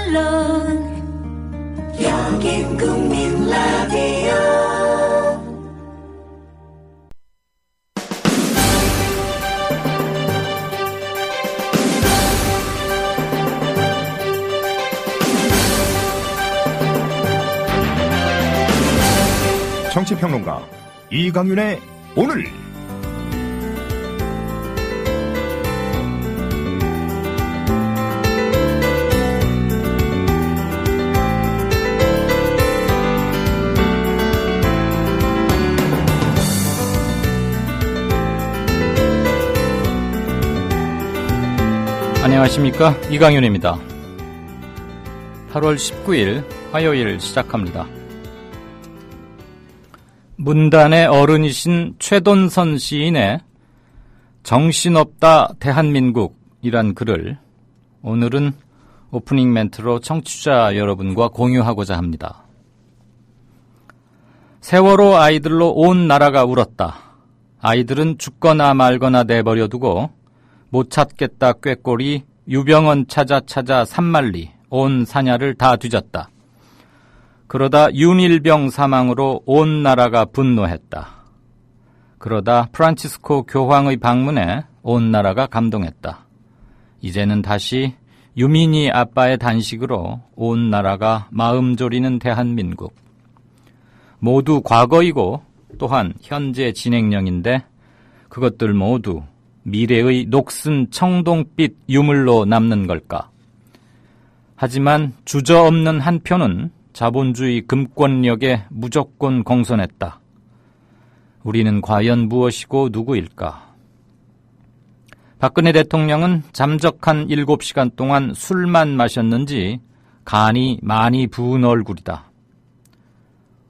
물론 여긴 국민 라디오. 정치평론가 이강윤의 오늘. 안녕하십니까, 이강윤입니다. 8월 19일 화요일 시작합니다. 문단의 어른이신 최돈선 시인의 정신없다 대한민국이란 글을 오늘은 오프닝 멘트로 청취자 여러분과 공유하고자 합니다. 세월호 아이들로 온 나라가 울었다. 아이들은 죽거나 말거나 내버려두고 못 찾겠다 꾀꼬리 유병언 찾아 산만리 온 사냐를 다 뒤졌다. 그러다 윤일병 사망으로 온 나라가 분노했다. 그러다 프란치스코 교황의 방문에 온 나라가 감동했다. 이제는 다시 유민희 아빠의 단식으로 온 나라가 마음 졸이는 대한민국. 모두 과거이고 또한 현재 진행형인데 그것들 모두 미래의 녹슨 청동빛 유물로 남는 걸까? 하지만 주저없는 한 표는 자본주의 금권력에 무조건 공손했다. 우리는 과연 무엇이고 누구일까? 박근혜 대통령은 잠적한 7시간 동안 술만 마셨는지 간이 많이 부은 얼굴이다.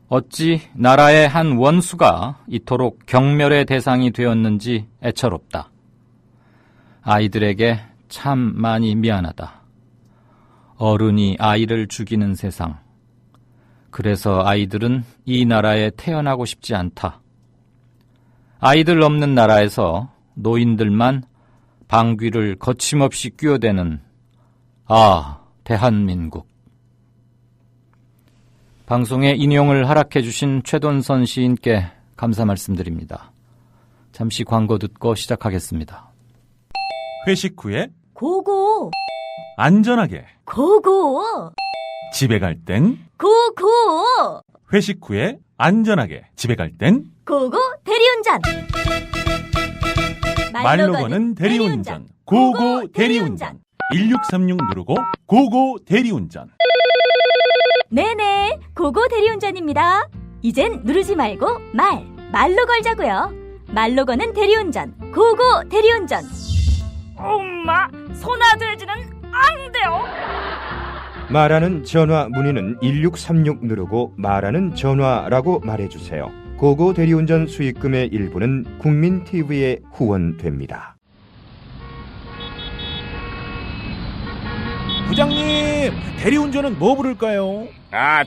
어찌 나라의 한 원수가 이토록 경멸의 대상이 되었는지 애처롭다. 아이들에게 참 많이 미안하다. 어른이 아이를 죽이는 세상. 그래서 아이들은 이 나라에 태어나고 싶지 않다. 아이들 없는 나라에서 노인들만 방귀를 거침없이 뀌어대는 대한민국. 방송에 인용을 허락해 주신 최돈선 시인께 감사 말씀드립니다. 잠시 광고 듣고 시작하겠습니다. 회식 후에 고고. 안전하게 고고. 집에 갈 땐 고고. 회식 후에 안전하게 집에 갈 땐 고고 대리운전. 말로 거는 대리운전. 고고 대리운전. 1636 누르고 고고 대리운전. 네네, 고고 대리운전입니다. 이젠 누르지 말고 말로 걸자고요. 말로 거는 대리운전. 고고 대리운전. 엄마, 소나돼지는 안 돼요. 말하는 전화 문의는 1636 누르고 말하는 전화라고 말해주세요. 고고 대리운전 수익금의 일부는 국민TV에 후원됩니다. 부장님, 대리운전은 뭐 부를까요?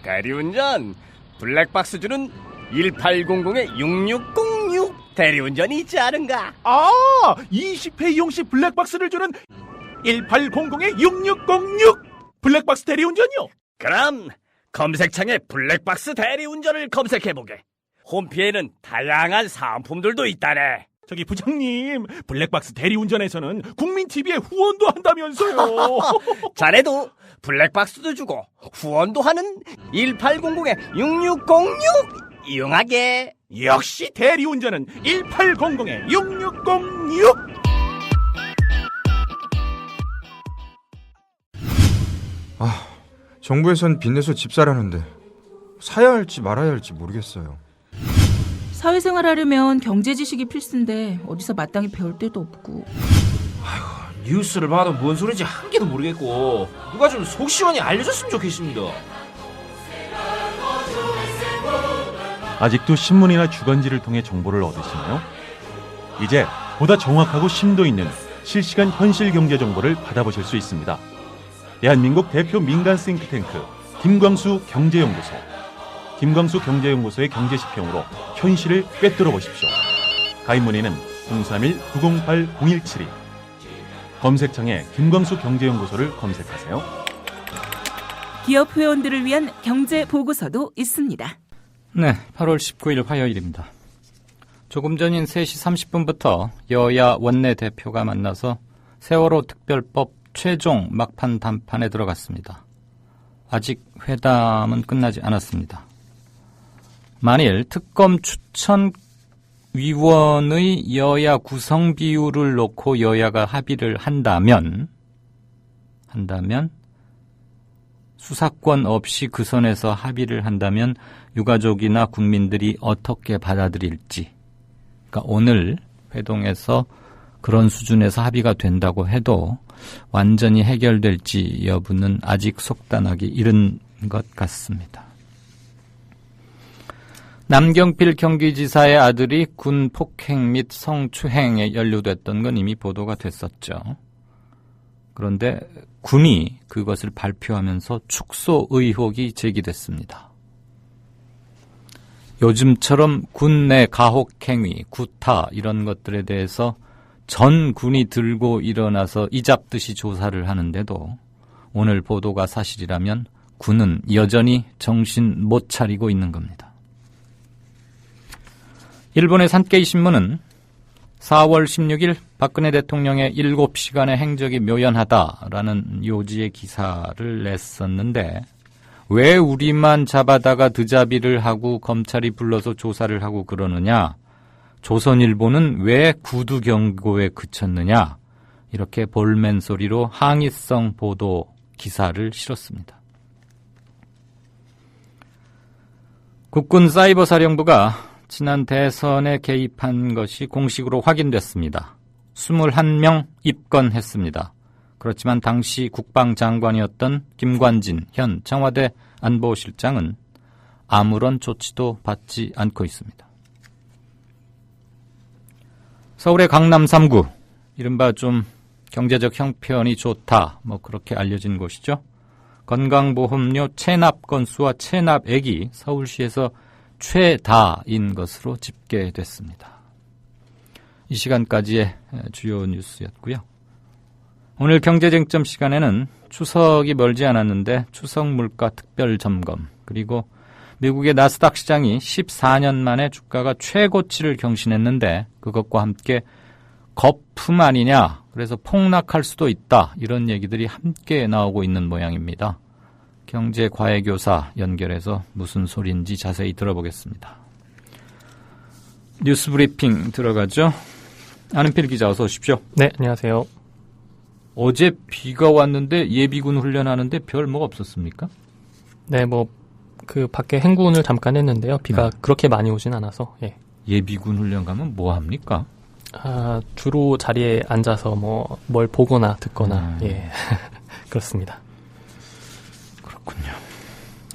대리운전 블랙박스 주는 1800-6606 대리운전이 있지 않은가? 20회 이용시 블랙박스를 주는 1800-6606 블랙박스 대리운전이요? 그럼 검색창에 블랙박스 대리운전을 검색해보게. 홈피에는 다양한 사은품들도 있다네. 저기 부장님, 블랙박스 대리운전에서는 국민TV에 후원도 한다면서요. 자네도 블랙박스도 주고 후원도 하는 1800-6606 이용하게. 역시 대리운전은 1800-6606. 정부에선 빚내서 집 사라는데 사야 할지 말아야 할지 모르겠어요. 사회생활 하려면 경제 지식이 필수인데 어디서 마땅히 배울 데도 없고. 뉴스를 봐도 뭔 소리인지 한 개도 모르겠고 누가 좀 속 시원히 알려줬으면 좋겠습니다. 아직도 신문이나 주간지를 통해 정보를 얻으시나요? 이제 보다 정확하고 심도 있는 실시간 현실 경제 정보를 받아보실 수 있습니다. 대한민국 대표 민간 싱크탱크 김광수 경제연구소. 김광수 경제연구소의 경제시평으로 현실을 꿰뚫어 보십시오. 가입 문의는 031-908-0172. 검색창에 김광수 경제연구소를 검색하세요. 기업 회원들을 위한 경제 보고서도 있습니다. 네, 8월 19일 화요일입니다. 조금 전인 3시 30분부터 여야 원내대표가 만나서 세월호 특별법 최종 막판 담판에 들어갔습니다. 아직 회담은 끝나지 않았습니다. 만일 특검 추천위원의 여야 구성 비율을 놓고 여야가 합의를 한다면 수사권 없이 그 선에서 합의를 한다면 유가족이나 국민들이 어떻게 받아들일지, 그러니까 오늘 회동에서 그런 수준에서 합의가 된다고 해도 완전히 해결될지 여부는 아직 속단하기 이른 것 같습니다. 남경필 경기지사의 아들이 군 폭행 및 성추행에 연루됐던 건 이미 보도가 됐었죠. 그런데 군이 그것을 발표하면서 축소 의혹이 제기됐습니다. 요즘처럼 군 내 가혹행위, 구타 이런 것들에 대해서 전 군이 들고 일어나서 이잡듯이 조사를 하는데도 오늘 보도가 사실이라면 군은 여전히 정신 못 차리고 있는 겁니다. 일본의 산케이 신문은 4월 16일 박근혜 대통령의 7시간의 행적이 묘연하다라는 요지의 기사를 냈었는데 왜 우리만 잡아다가 드자비를 하고 검찰이 불러서 조사를 하고 그러느냐, 조선일보는 왜 구두 경고에 그쳤느냐, 이렇게 볼멘 소리로 항의성 보도 기사를 실었습니다. 국군 사이버사령부가 지난 대선에 개입한 것이 공식으로 확인됐습니다. 21명 입건했습니다. 그렇지만 당시 국방장관이었던 김관진 현 청와대 안보실장은 아무런 조치도 받지 않고 있습니다. 서울의 강남 3구, 이른바 좀 경제적 형편이 좋다, 그렇게 알려진 곳이죠. 건강보험료 체납 건수와 체납액이 서울시에서 최다인 것으로 집계됐습니다. 이 시간까지의 주요 뉴스였고요. 오늘 경제쟁점 시간에는 추석이 멀지 않았는데 추석 물가 특별 점검, 그리고 미국의 나스닥 시장이 14년 만에 주가가 최고치를 경신했는데 그것과 함께 거품 아니냐, 그래서 폭락할 수도 있다, 이런 얘기들이 함께 나오고 있는 모양입니다. 경제과외교사 연결해서 무슨 소리인지 자세히 들어보겠습니다. 뉴스 브리핑 들어가죠. 안은필 기자 어서 오십시오. 네, 안녕하세요. 어제 비가 왔는데 예비군 훈련하는데 별 뭐가 없었습니까? 네, 그 밖에 행군을 잠깐 했는데요. 비가 그렇게 많이 오진 않아서. 예. 예비군 훈련 가면 뭐 합니까? 주로 자리에 앉아서 뭘 보거나 듣거나, 예. 그렇습니다. 그렇군요.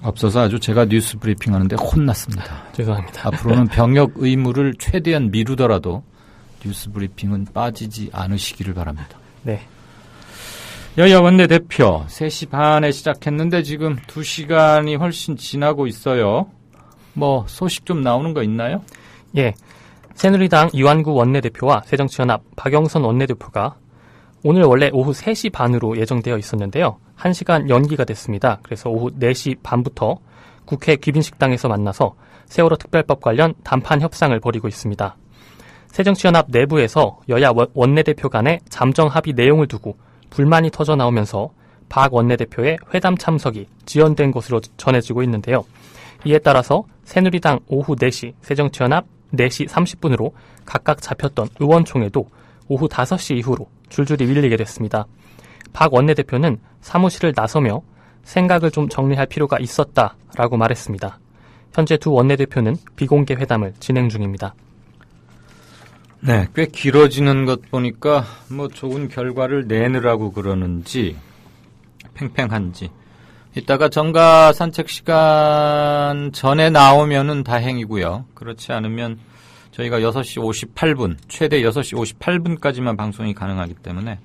앞서서 아주 제가 뉴스 브리핑 하는데 혼났습니다. 죄송합니다. 앞으로는 병역 의무를 최대한 미루더라도 뉴스 브리핑은 빠지지 않으시기를 바랍니다. 네. 여야 원내대표 3시 반에 시작했는데 지금 2시간이 훨씬 지나고 있어요. 소식 좀 나오는 거 있나요? 예. 새누리당 이완구 원내대표와 새정치연합 박영선 원내대표가 오늘 원래 오후 3시 반으로 예정되어 있었는데요. 1시간 연기가 됐습니다. 그래서 오후 4시 반부터 국회 귀빈식당에서 만나서 세월호 특별법 관련 담판 협상을 벌이고 있습니다. 새정치연합 내부에서 여야 원내대표 간의 잠정 합의 내용을 두고 불만이 터져 나오면서 박 원내대표의 회담 참석이 지연된 것으로 전해지고 있는데요. 이에 따라서 새누리당 오후 4시, 새정치연합 4시 30분으로 각각 잡혔던 의원총회도 오후 5시 이후로 줄줄이 밀리게 됐습니다. 박 원내대표는 사무실을 나서며 생각을 좀 정리할 필요가 있었다라고 말했습니다. 현재 두 원내대표는 비공개 회담을 진행 중입니다. 네, 꽤 길어지는 것 보니까 좋은 결과를 내느라고 그러는지 팽팽한지, 이따가 정가 산책 시간 전에 나오면은 다행이고요. 그렇지 않으면 저희가 6시 58분, 최대 6시 58분까지만 방송이 가능하기 때문에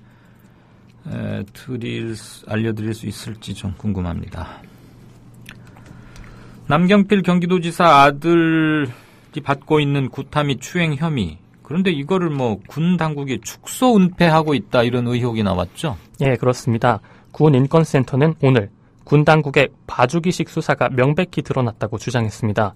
알려드릴 수 있을지 좀 궁금합니다. 남경필 경기도지사 아들이 받고 있는 구타 및 추행 혐의, 그런데 이거를 군 당국이 축소 은폐하고 있다, 이런 의혹이 나왔죠? 예, 그렇습니다. 군 인권센터는 오늘 군 당국의 봐주기식 수사가 명백히 드러났다고 주장했습니다.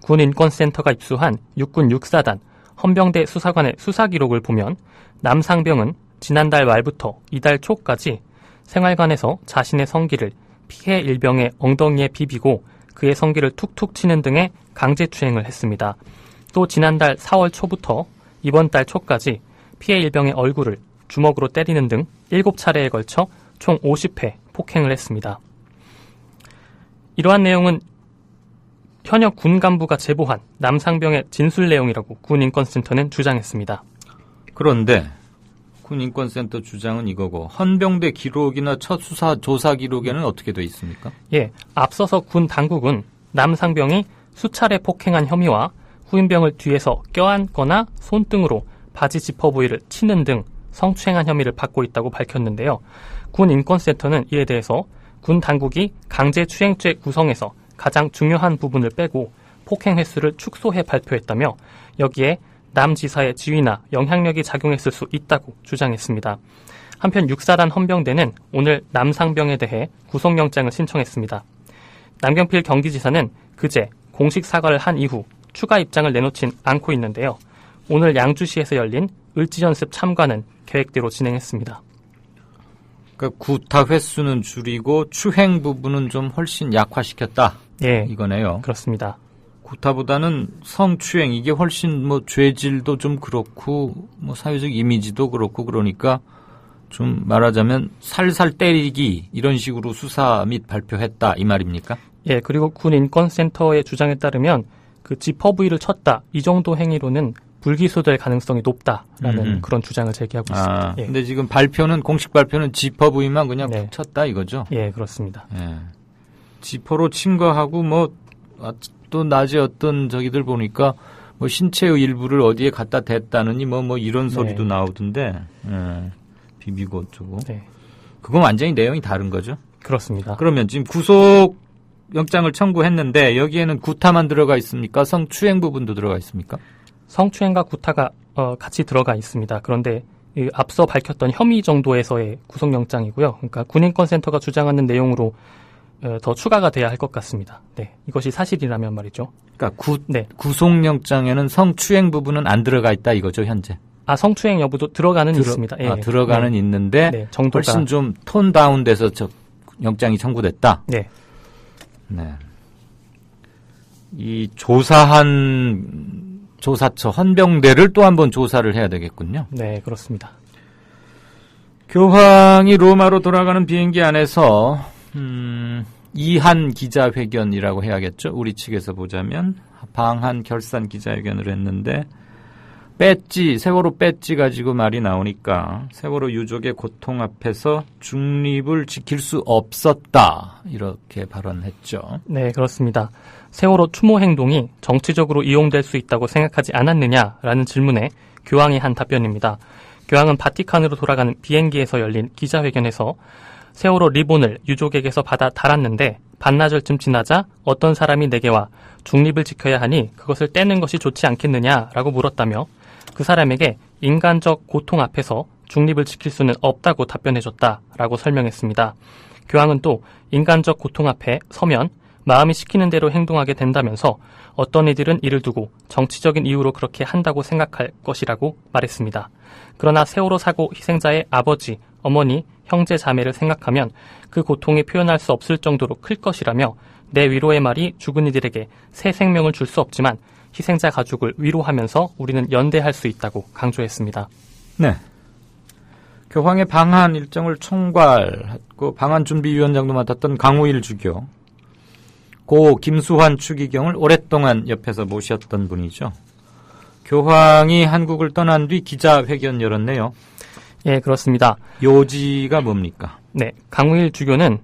군인권센터가 입수한 육군 육사단 헌병대 수사관의 수사 기록을 보면 남상병은 지난달 말부터 이달 초까지 생활관에서 자신의 성기를 피해 일병의 엉덩이에 비비고 그의 성기를 툭툭 치는 등의 강제추행을 했습니다. 또 지난달 4월 초부터 이번 달 초까지 피해 일병의 얼굴을 주먹으로 때리는 등 7차례에 걸쳐 총 50회 폭행을 했습니다. 이러한 내용은 현역 군 간부가 제보한 남상병의 진술 내용이라고 군인권센터는 주장했습니다. 그런데 군인권센터 주장은 이거고 헌병대 기록이나 첫 수사 조사 기록에는 어떻게 돼 있습니까? 예, 앞서서 군 당국은 남상병이 수차례 폭행한 혐의와 후임병을 뒤에서 껴안거나 손등으로 바지 지퍼 부위를 치는 등 성추행한 혐의를 받고 있다고 밝혔는데요. 군인권센터는 이에 대해서 군 당국이 강제추행죄 구성에서 가장 중요한 부분을 빼고 폭행 횟수를 축소해 발표했다며 여기에 남 지사의 지위나 영향력이 작용했을 수 있다고 주장했습니다. 한편 육사단 헌병대는 오늘 남상병에 대해 구속영장을 신청했습니다. 남경필 경기지사는 그제 공식 사과를 한 이후 추가 입장을 내놓진 않고 있는데요. 오늘 양주시에서 열린 을지연습 참관은 계획대로 진행했습니다. 그러니까 구타 횟수는 줄이고 추행 부분은 좀 훨씬 약화시켰다. 예, 이거네요. 그렇습니다. 구타보다는 성추행 이게 훨씬 뭐 죄질도 좀 그렇고 뭐 사회적 이미지도 그렇고 그러니까 좀 말하자면 살살 때리기 이런 식으로 수사 및 발표했다 이 말입니까? 예, 그리고 군인권센터의 주장에 따르면 그 지퍼 부위를 쳤다 이 정도 행위로는 불기소될 가능성이 높다라는 그런 주장을 제기하고 있습니다. 예. 근데 지금 발표는 공식 발표는 지퍼 부위만 그냥 푹 쳤다 이거죠? 예, 그렇습니다. 예. 지퍼로 친 거하고 뭐 또 낮에 어떤 저기들 보니까 뭐 신체의 일부를 어디에 갖다 댔다느니 뭐 이런 소리도 나오던데 비비고 어쩌고 그건 완전히 내용이 다른 거죠? 그렇습니다. 그러면 지금 구속 영장을 청구했는데 여기에는 구타만 들어가 있습니까? 성추행 부분도 들어가 있습니까? 성추행과 구타가 같이 들어가 있습니다. 그런데 앞서 밝혔던 혐의 정도에서의 구속영장이고요. 그러니까 군인권센터가 주장하는 내용으로 더 추가가 돼야 할 것 같습니다. 네, 이것이 사실이라면 말이죠. 그러니까 구속영장에는 성추행 부분은 안 들어가 있다 이거죠 현재. 성추행 여부도 들어가는 있습니다. 예. 들어가는 있는데 정도가 훨씬 좀 톤 다운돼서 영장이 청구됐다. 네. 네. 이 조사한 조사처 헌병대를 또 한번 조사를 해야 되겠군요. 네, 그렇습니다. 교황이 로마로 돌아가는 비행기 안에서 이한 기자회견이라고 해야겠죠. 우리 측에서 보자면 방한 결산 기자회견을 했는데 세월호 배지 가지고 말이 나오니까 세월호 유족의 고통 앞에서 중립을 지킬 수 없었다 이렇게 발언했죠. 네, 그렇습니다. 세월호 추모 행동이 정치적으로 이용될 수 있다고 생각하지 않았느냐라는 질문에 교황이 한 답변입니다. 교황은 바티칸으로 돌아가는 비행기에서 열린 기자회견에서 세월호 리본을 유족에게서 받아 달았는데 반나절쯤 지나자 어떤 사람이 내게 와 중립을 지켜야 하니 그것을 떼는 것이 좋지 않겠느냐라고 물었다며 그 사람에게 인간적 고통 앞에서 중립을 지킬 수는 없다고 답변해줬다라고 설명했습니다. 교황은 또 인간적 고통 앞에 서면 마음이 시키는 대로 행동하게 된다면서 어떤 이들은 이를 두고 정치적인 이유로 그렇게 한다고 생각할 것이라고 말했습니다. 그러나 세월호 사고 희생자의 아버지, 어머니, 형제, 자매를 생각하면 그 고통이 표현할 수 없을 정도로 클 것이라며 내 위로의 말이 죽은 이들에게 새 생명을 줄 수 없지만 희생자 가족을 위로하면서 우리는 연대할 수 있다고 강조했습니다. 네. 교황의 방한 일정을 총괄했고 방한준비위원장도 맡았던 강우일 주교, 고 김수환 추기경을 오랫동안 옆에서 모셨던 분이죠. 교황이 한국을 떠난 뒤 기자회견 열었네요. 예, 그렇습니다. 요지가 뭡니까? 네, 강우일 주교는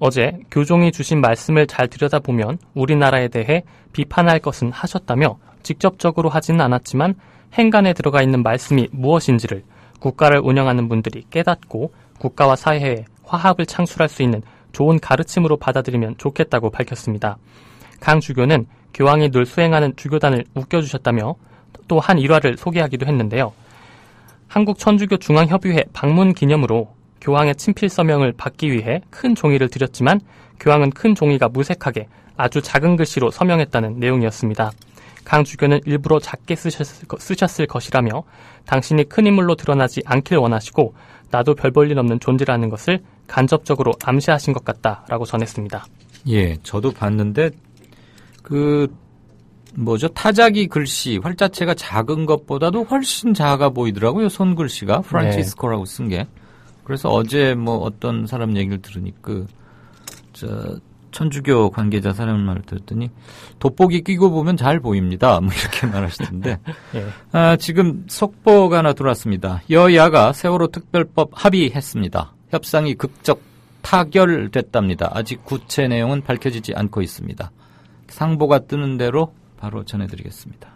어제 교종이 주신 말씀을 잘 들여다보면 우리나라에 대해 비판할 것은 하셨다며 직접적으로 하지는 않았지만 행간에 들어가 있는 말씀이 무엇인지를 국가를 운영하는 분들이 깨닫고 국가와 사회에 화합을 창출할 수 있는 좋은 가르침으로 받아들이면 좋겠다고 밝혔습니다. 강 주교는 교황이 늘 수행하는 주교단을 웃겨주셨다며 또 한 일화를 소개하기도 했는데요. 한국천주교 중앙협의회 방문 기념으로 교황의 친필 서명을 받기 위해 큰 종이를 들였지만 교황은 큰 종이가 무색하게 아주 작은 글씨로 서명했다는 내용이었습니다. 강 주교는 일부러 작게 쓰셨을 것이라며 당신이 큰 인물로 드러나지 않길 원하시고 나도 별 볼 일 없는 존재라는 것을 간접적으로 암시하신 것 같다라고 전했습니다. 예, 저도 봤는데 타자기 글씨 활자체가 작은 것보다도 훨씬 작아 보이더라고요. 손글씨가 프란치스코라고 쓴 게. 그래서 어제 어떤 사람 얘기를 들으니까 천주교 관계자 사람 말을 들었더니 돋보기 끼고 보면 잘 보입니다. 이렇게 말하시던데. 예. 지금 속보가 하나 들어왔습니다. 여야가 세월호 특별법 합의했습니다. 협상이 극적 타결됐답니다. 아직 구체 내용은 밝혀지지 않고 있습니다. 상보가 뜨는 대로 바로 전해드리겠습니다.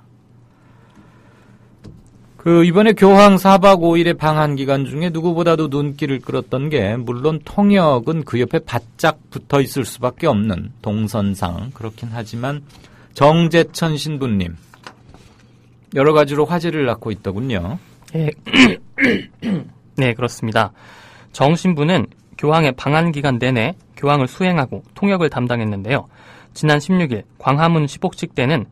이번에 교황 4박 5일의 방한 기간 중에 누구보다도 눈길을 끌었던 게 물론 통역은 그 옆에 바짝 붙어 있을 수밖에 없는 동선상 그렇긴 하지만 정재천 신부님 여러 가지로 화제를 낳고 있더군요. 네, 네 그렇습니다. 정 신부는 교황의 방한 기간 내내 교황을 수행하고 통역을 담당했는데요. 지난 16일 광화문 시복식 때는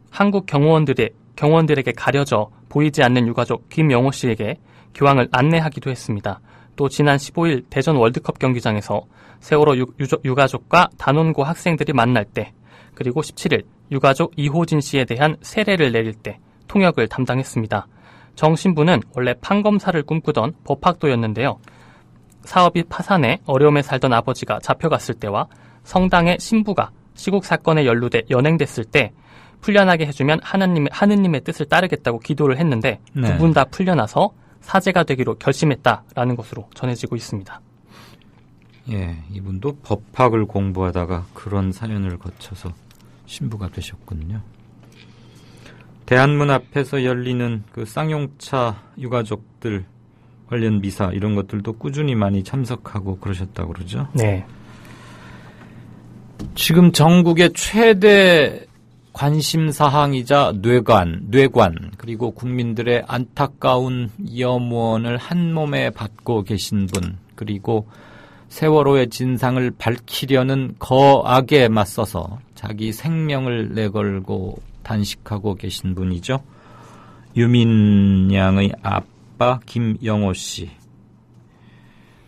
한국 경호원들에게 가려져 보이지 않는 유가족 김영호 씨에게 교황을 안내하기도 했습니다. 또 지난 15일 대전 월드컵 경기장에서 세월호 유가족과 단원고 학생들이 만날 때 그리고 17일 유가족 이호진 씨에 대한 세례를 내릴 때 통역을 담당했습니다. 정 신부는 원래 판검사를 꿈꾸던 법학도였는데요. 사업이 파산해 어려움에 살던 아버지가 잡혀갔을 때와 성당의 신부가 시국 사건에 연루돼 연행됐을 때 풀려나게 해주면 하느님의 뜻을 따르겠다고 기도를 했는데 네. 두 분 다 풀려나서 사제가 되기로 결심했다라는 것으로 전해지고 있습니다. 예, 이분도 법학을 공부하다가 그런 사연을 거쳐서 신부가 되셨군요. 대한문 앞에서 열리는 쌍용차 유가족들 관련 미사 이런 것들도 꾸준히 많이 참석하고 그러셨다고 그러죠? 네. 지금 전국의 최대 관심사항이자 뇌관 그리고 국민들의 안타까운 염원을 한몸에 받고 계신 분 그리고 세월호의 진상을 밝히려는 거악에 맞서서 자기 생명을 내걸고 단식하고 계신 분이죠. 유민 양의 아빠 김영호 씨.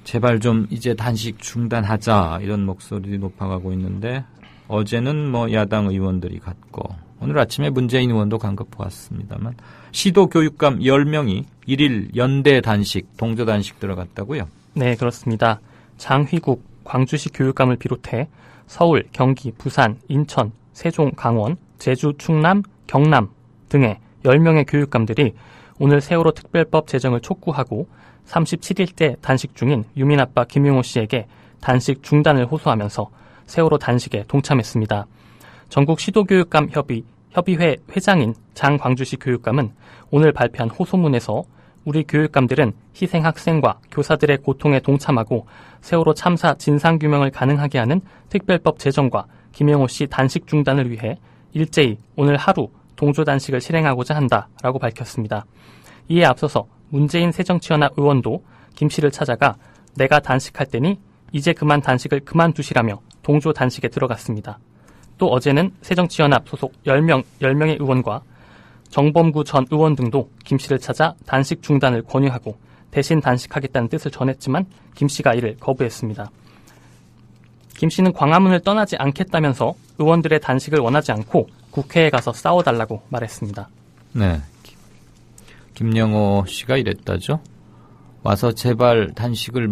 제발 좀 이제 단식 중단하자 이런 목소리들이 높아가고 있는데 어제는 야당 의원들이 갔고 오늘 아침에 문재인 의원도 간 거 보았습니다만 시도교육감 10명이 1일 연대 단식, 동조 단식 들어갔다고요? 네, 그렇습니다. 장휘국 광주시 교육감을 비롯해 서울, 경기, 부산, 인천, 세종, 강원, 제주, 충남, 경남 등의 10명의 교육감들이 오늘 세월호 특별법 제정을 촉구하고 37일째 단식 중인 유민 아빠 김용호 씨에게 단식 중단을 호소하면서 세월호 단식에 동참했습니다. 전국 시도교육감 협의회 회장인 장광주시 교육감은 오늘 발표한 호소문에서 우리 교육감들은 희생 학생과 교사들의 고통에 동참하고 세월호 참사 진상규명을 가능하게 하는 특별법 제정과 김영호 씨 단식 중단을 위해 일제히 오늘 하루 동조 단식을 실행하고자 한다라고 밝혔습니다. 이에 앞서서 문재인 새정치연합 의원도 김 씨를 찾아가 내가 단식할 테니 이제 그만 단식을 그만두시라며 동조 단식에 들어갔습니다. 또 어제는 새정치연합 소속 10명의 의원과 정범구 전 의원 등도 김 씨를 찾아 단식 중단을 권유하고 대신 단식하겠다는 뜻을 전했지만 김 씨가 이를 거부했습니다. 김 씨는 광화문을 떠나지 않겠다면서 의원들의 단식을 원하지 않고 국회에 가서 싸워달라고 말했습니다. 네, 김영호 씨가 이랬다죠. 와서 제발 단식을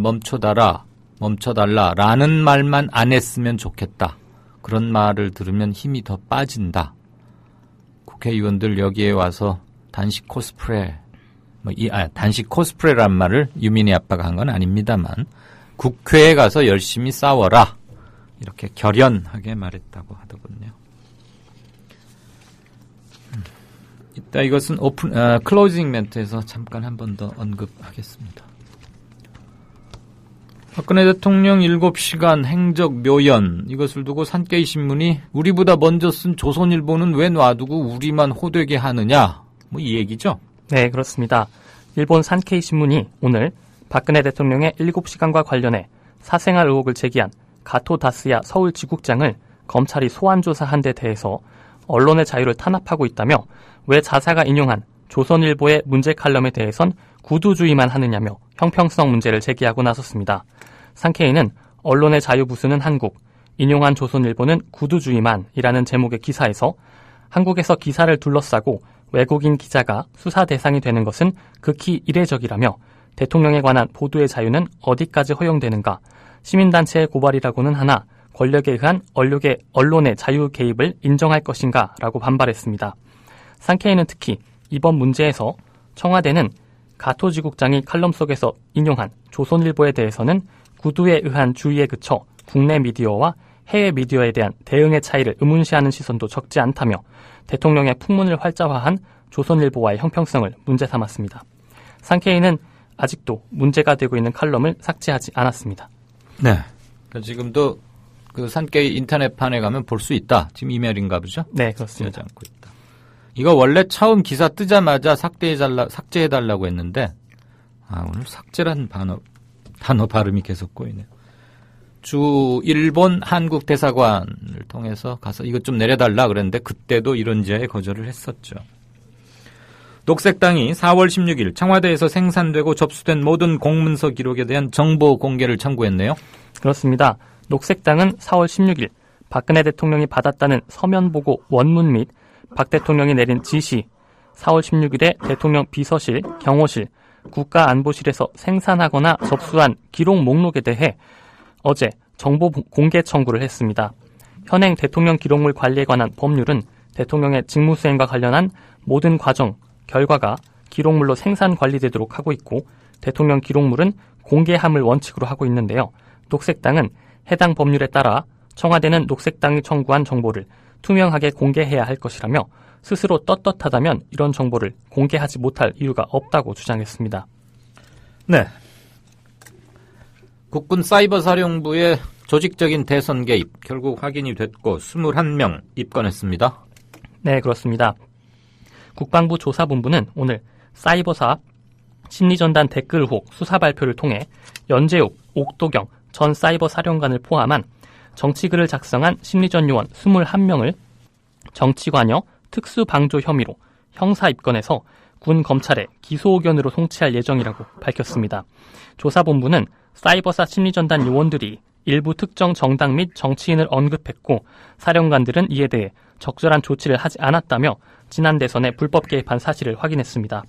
멈춰달라라는 말만 안 했으면 좋겠다. 그런 말을 들으면 힘이 더 빠진다. 국회의원들 여기에 와서 단식 코스프레, 단식 코스프레란 말을 유민이 아빠가 한 건 아닙니다만 국회에 가서 열심히 싸워라. 이렇게 결연하게 말했다고 하더군요. 이따 이것은 클로징 멘트에서 잠깐 한 번 더 언급하겠습니다. 박근혜 대통령 7시간 행적 묘연 이것을 두고 산케이 신문이 우리보다 먼저 쓴 조선일보는 왜 놔두고 우리만 호되게 하느냐 이 얘기죠? 네, 그렇습니다. 일본 산케이 신문이 오늘 박근혜 대통령의 7시간과 관련해 사생활 의혹을 제기한 가토 다스야 서울지국장을 검찰이 소환조사한 데 대해서 언론의 자유를 탄압하고 있다며 왜 자사가 인용한 조선일보의 문제 칼럼에 대해선 구두주의만 하느냐며 형평성 문제를 제기하고 나섰습니다. 상케이는 언론의 자유 부수는 한국, 인용한 조선일보는 구두주의만이라는 제목의 기사에서 한국에서 기사를 둘러싸고 외국인 기자가 수사 대상이 되는 것은 극히 이례적이라며 대통령에 관한 보도의 자유는 어디까지 허용되는가, 시민단체의 고발이라고는 하나 권력에 의한 언론의 자유 개입을 인정할 것인가 라고 반발했습니다. 상케이는 특히 이번 문제에서 청와대는 가토지국장이 칼럼 속에서 인용한 조선일보에 대해서는 구두에 의한 주의에 그쳐 국내 미디어와 해외 미디어에 대한 대응의 차이를 의문시하는 시선도 적지 않다며 대통령의 풍문을 활자화한 조선일보와의 형평성을 문제 삼았습니다. 상케이는 아직도 문제가 되고 있는 칼럼을 삭제하지 않았습니다. 네. 그러니까 지금도 그 산케이 인터넷판에 가면 볼 수 있다. 지금 이메일인가 보죠? 네, 그렇습니다. 않고 있다. 이거 원래 처음 기사 뜨자마자 삭제해달라고 했는데, 오늘 삭제란 단어 발음이 계속 꼬이네요. 일본 한국 대사관을 통해서 가서 이것 좀 내려달라 그랬는데 그때도 이런 지하에 거절을 했었죠. 녹색당이 4월 16일 청와대에서 생산되고 접수된 모든 공문서 기록에 대한 정보 공개를 청구했네요. 그렇습니다. 녹색당은 4월 16일 박근혜 대통령이 받았다는 서면보고 원문 및 박 대통령이 내린 지시, 4월 16일에 대통령 비서실, 경호실, 국가안보실에서 생산하거나 접수한 기록 목록에 대해 어제 정보 공개 청구를 했습니다. 현행 대통령 기록물 관리에 관한 법률은 대통령의 직무수행과 관련한 모든 과정, 결과가 기록물로 생산 관리되도록 하고 있고 대통령 기록물은 공개함을 원칙으로 하고 있는데요. 녹색당은 해당 법률에 따라 청와대는 녹색당이 청구한 정보를 투명하게 공개해야 할 것이라며 스스로 떳떳하다면 이런 정보를 공개하지 못할 이유가 없다고 주장했습니다. 네. 국군 사이버사령부의 조직적인 대선 개입 결국 확인이 됐고 21명 입건했습니다. 네, 그렇습니다. 국방부 조사본부는 오늘 사이버사 심리전단 댓글 의혹 수사 발표를 통해 연재욱, 옥도경 전 사이버사령관을 포함한 정치글을 작성한 심리전 요원 21명을 정치관여 특수방조 혐의로 형사 입건해서 군 검찰에 기소 의견으로 송치할 예정이라고 밝혔습니다. 조사본부는 사이버사 심리전단 요원들이 일부 특정 정당 및 정치인을 언급했고 사령관들은 이에 대해 적절한 조치를 하지 않았다며 지난 대선에 불법 개입한 사실을 확인했습니다.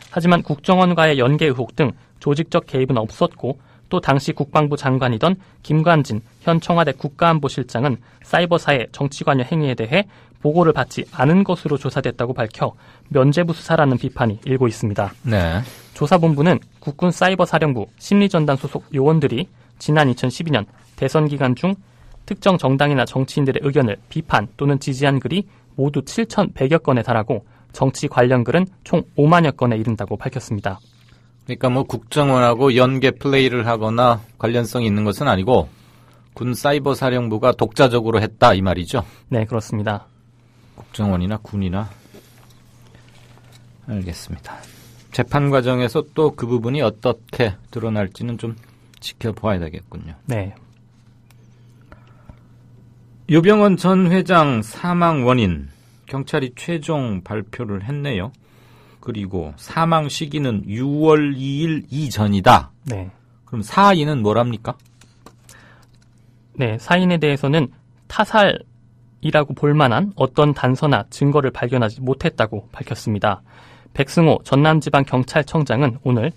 하지만 국정원과의 연계 의혹 등 조직적 개입은 없었고 또 당시 국방부 장관이던 김관진 현 청와대 국가안보실장은 사이버사의 정치관여 행위에 대해 보고를 받지 않은 것으로 조사됐다고 밝혀 면죄부 수사라는 비판이 일고 있습니다. 네. 조사본부는 국군 사이버사령부 심리전단 소속 요원들이 지난 2012년 대선 기간 중 특정 정당이나 정치인들의 의견을 비판 또는 지지한 글이 모두 7,100여 건에 달하고 정치 관련 글은 총 5만여 건에 이른다고 밝혔습니다. 그러니까 뭐 국정원하고 연계 플레이를 하거나 관련성이 있는 것은 아니고 군 사이버사령부가 독자적으로 했다 이 말이죠? 네, 그렇습니다. 국정원이나 군이나 알겠습니다. 재판 과정에서 또 그 부분이 어떻게 드러날지는 좀 지켜봐야 되겠군요. 네. 유병헌 전 회장 사망 원인 경찰이 최종 발표를 했네요. 그리고 사망 시기는 6월 2일 이전이다. 네. 그럼 사인은 뭐랍니까? 네, 사인에 대해서는 타살이라고 볼 만한 어떤 단서나 증거를 발견하지 못했다고 밝혔습니다. 백승호 전남지방경찰청장은 오늘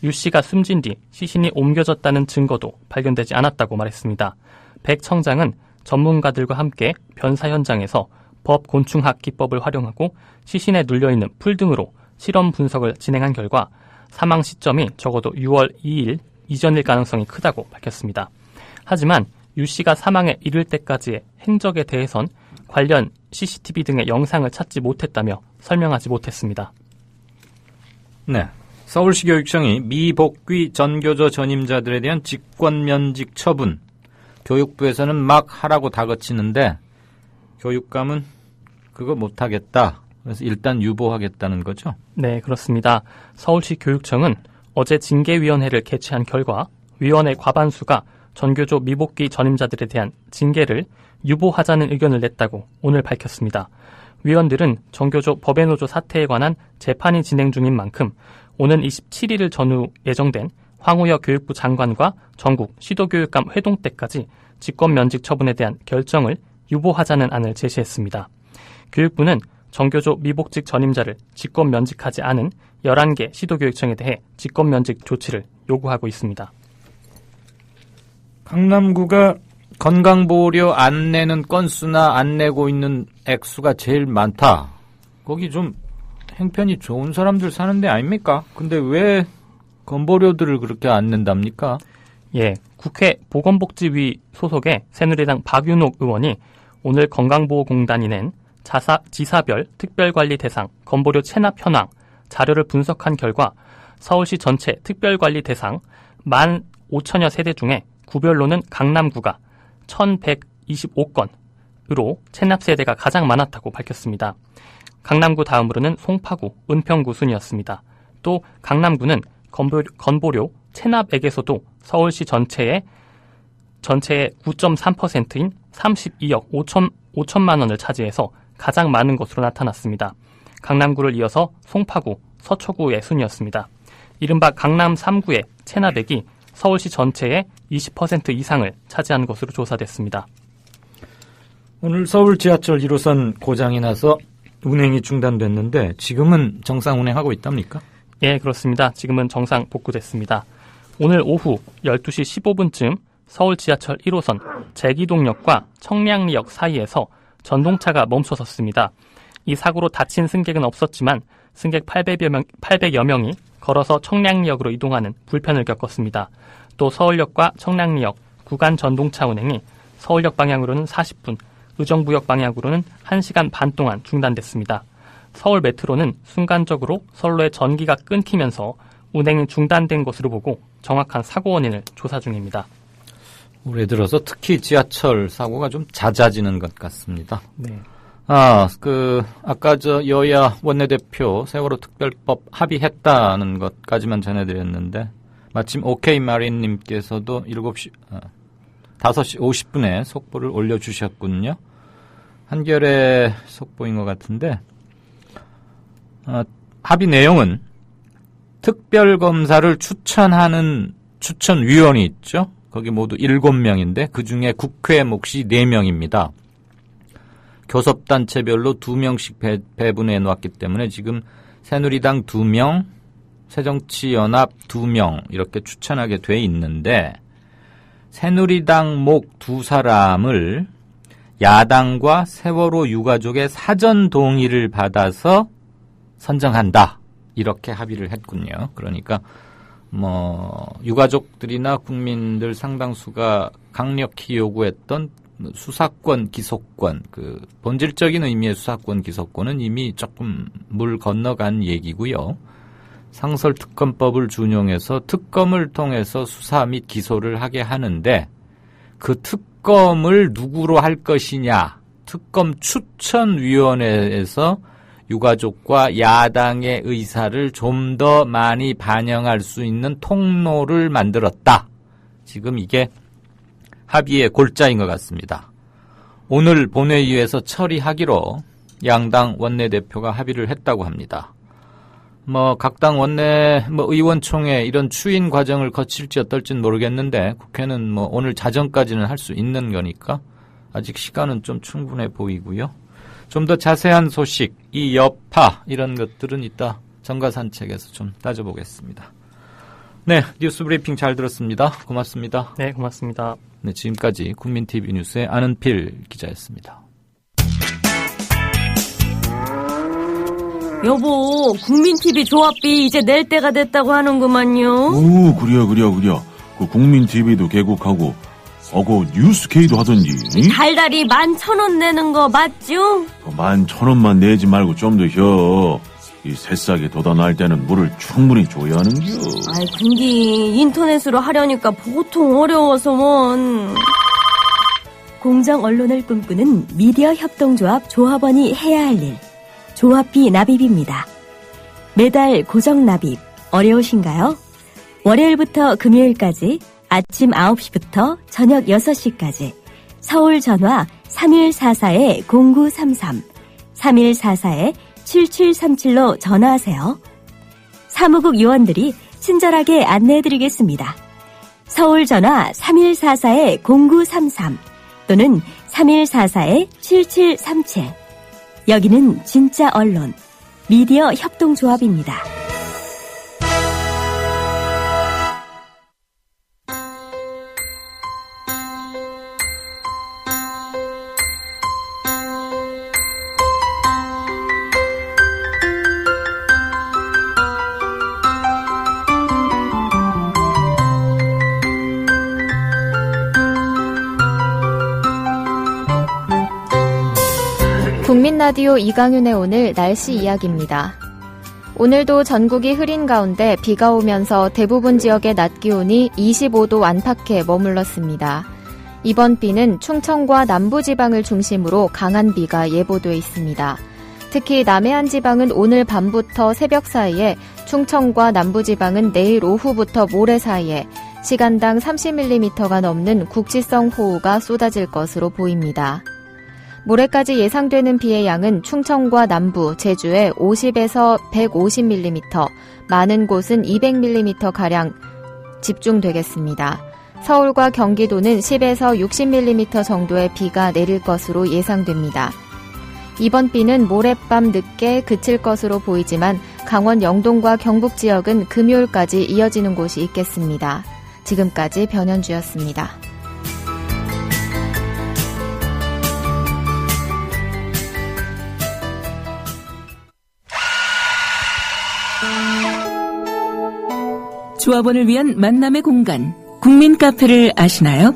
유 씨가 숨진 뒤 시신이 옮겨졌다는 증거도 발견되지 않았다고 말했습니다. 백 청장은 전문가들과 함께 변사 현장에서 법곤충학 기법을 활용하고 시신에 눌려있는 풀 등으로 실험 분석을 진행한 결과 사망 시점이 적어도 6월 2일 이전일 가능성이 크다고 밝혔습니다. 하지만 유 씨가 사망에 이를 때까지의 행적에 대해선 관련 CCTV 등의 영상을 찾지 못했다며 설명하지 못했습니다. 네. 서울시 교육청이 미복귀 전교조 전임자들에 대한 직권면직 처분, 교육부에서는 막 하라고 다그치는데 교육감은 그거 못하겠다. 그래서 일단 유보하겠다는 거죠? 네, 그렇습니다. 서울시 교육청은 어제 징계위원회를 개최한 결과 위원회 과반수가 전교조 미복귀 전임자들에 대한 징계를 유보하자는 의견을 냈다고 오늘 밝혔습니다. 위원들은 정교조 법외노조 사태에 관한 재판이 진행 중인 만큼 오는 27일 전후 예정된 황우여 교육부 장관과 전국 시도교육감 회동 때까지 직권면직 처분에 대한 결정을 유보하자는 안을 제시했습니다. 교육부는 정교조 미복직 전임자를 직권면직하지 않은 11개 시도교육청에 대해 직권면직 조치를 요구하고 있습니다. 강남구가 건강보호료 안 내는 건수나 안 내고 있는 액수가 제일 많다. 거기 좀 형편이 좋은 사람들 사는 데 아닙니까? 근데 왜 건보료들을 그렇게 안 낸답니까? 예, 국회 보건복지위 소속의 새누리당 박윤옥 의원이 오늘 건강보호공단이 낸 지사별 특별관리 대상 건보료 체납 현황 자료를 분석한 결과 서울시 전체 특별관리 대상 15,000여 세대 중에 구별로는 강남구가 1,125건으로 체납 세대가 가장 많았다고 밝혔습니다. 강남구 다음으로는 송파구, 은평구 순이었습니다. 또 강남구는 건보료 체납액에서도 서울시 전체의 9.3%인 32억 5천만 원을 차지해서 가장 많은 것으로 나타났습니다. 강남구를 이어서 송파구, 서초구의 순이었습니다. 이른바 강남 3구의 체납액이 서울시 전체의 20% 이상을 차지한 것으로 조사됐습니다. 오늘 서울 지하철 1호선 고장이 나서 운행이 중단됐는데 지금은 정상 운행하고 있답니까? 예, 그렇습니다. 지금은 정상 복구됐습니다. 오늘 오후 12시 15분쯤 서울 지하철 1호선 제기동역과 청량리역 사이에서 전동차가 멈춰섰습니다. 이 사고로 다친 승객은 없었지만 승객 800여 명이 걸어서 청량리역으로 이동하는 불편을 겪었습니다. 또 서울역과 청량리역 구간 전동차 운행이 서울역 방향으로는 40분, 의정부역 방향으로는 1시간 반 동안 중단됐습니다. 서울 메트로는 순간적으로 선로의 전기가 끊기면서 운행이 중단된 것으로 보고 정확한 사고 원인을 조사 중입니다. 올해 들어서 특히 지하철 사고가 좀 잦아지는 것 같습니다. 네. 아까 여야 원내대표 세월호 특별법 합의했다는 것까지만 전해드렸는데 마침 오케이 마린님께서도 5시 50분에 속보를 올려주셨군요. 한겨레 속보인 것 같은데 합의 내용은 특별검사를 추천하는 추천위원이 있죠. 거기 모두 7명인데 그중에 국회 몫이 4명입니다. 교섭단체별로 2명씩 배분해 놓았기 때문에 지금 새누리당 2명, 새정치연합 2명 이렇게 추천하게 돼 있는데 새누리당 목 2사람을 야당과 세월호 유가족의 사전 동의를 받아서 선정한다. 이렇게 합의를 했군요. 그러니까 유가족들이나 국민들 상당수가 강력히 요구했던 수사권, 기소권, 본질적인 의미의 수사권, 기소권은 이미 조금 물 건너간 얘기고요. 상설특검법을 준용해서 특검을 통해서 수사 및 기소를 하게 하는데 그 특검을 누구로 할 것이냐, 특검 추천위원회에서 유가족과 야당의 의사를 좀 더 많이 반영할 수 있는 통로를 만들었다. 지금 이게 합의의 골자인 것 같습니다. 오늘 본회의에서 처리하기로 양당 원내대표가 합의를 했다고 합니다. 각 당 의원총회 이런 추인 과정을 거칠지 어떨지는 모르겠는데 국회는 오늘 자정까지는 할 수 있는 거니까 아직 시간은 좀 충분해 보이고요. 좀 더 자세한 소식, 이 여파 이런 것들은 이따 정가산책에서 좀 따져보겠습니다. 네, 뉴스 브리핑 잘 들었습니다. 고맙습니다. 네, 고맙습니다. 네, 지금까지 국민TV 뉴스의 안은필 기자였습니다. 여보, 국민TV 조합비 이제 낼 때가 됐다고 하는구만요. 오, 그려. 그 국민TV도 개국하고 그 뉴스케이도 하던지. 달달이 11,000원 내는 거 맞죠? 11,000원만 내지 말고 좀 더 혀. 이 새싹에 돋아날 때는 물을 충분히 줘야 하는겨. 근데 인터넷으로 하려니까 보통 어려워서 뭔. 공정 언론을 꿈꾸는 미디어 협동조합 조합원이 해야 할 일. 조합비 납입입니다. 매달 고정 납입 어려우신가요? 월요일부터 금요일까지 아침 9시부터 저녁 6시까지 서울 전화 3144-0933, 3144-7737로 전화하세요. 사무국 요원들이 친절하게 안내해드리겠습니다. 서울 전화 3144-0933 또는 3144-7737. 여기는 진짜 언론, 미디어 협동조합입니다. 국민라디오 이강윤의 오늘 날씨 이야기입니다. 오늘도 전국이 흐린 가운데 비가 오면서 대부분 지역의 낮 기온이 25도 안팎에 머물렀습니다. 이번 비는 충청과 남부지방을 중심으로 강한 비가 예보돼 있습니다. 특히 남해안 지방은 오늘 밤부터 새벽 사이에, 충청과 남부지방은 내일 오후부터 모레 사이에 시간당 30mm가 넘는 국지성 호우가 쏟아질 것으로 보입니다. 모레까지 예상되는 비의 양은 충청과 남부, 제주에 50에서 150mm, 많은 곳은 200mm가량 집중되겠습니다. 서울과 경기도는 10에서 60mm 정도의 비가 내릴 것으로 예상됩니다. 이번 비는 모레밤 늦게 그칠 것으로 보이지만 강원 영동과 경북 지역은 금요일까지 이어지는 곳이 있겠습니다. 지금까지 변현주였습니다. 조합원을 위한 만남의 공간, 국민 카페를 아시나요?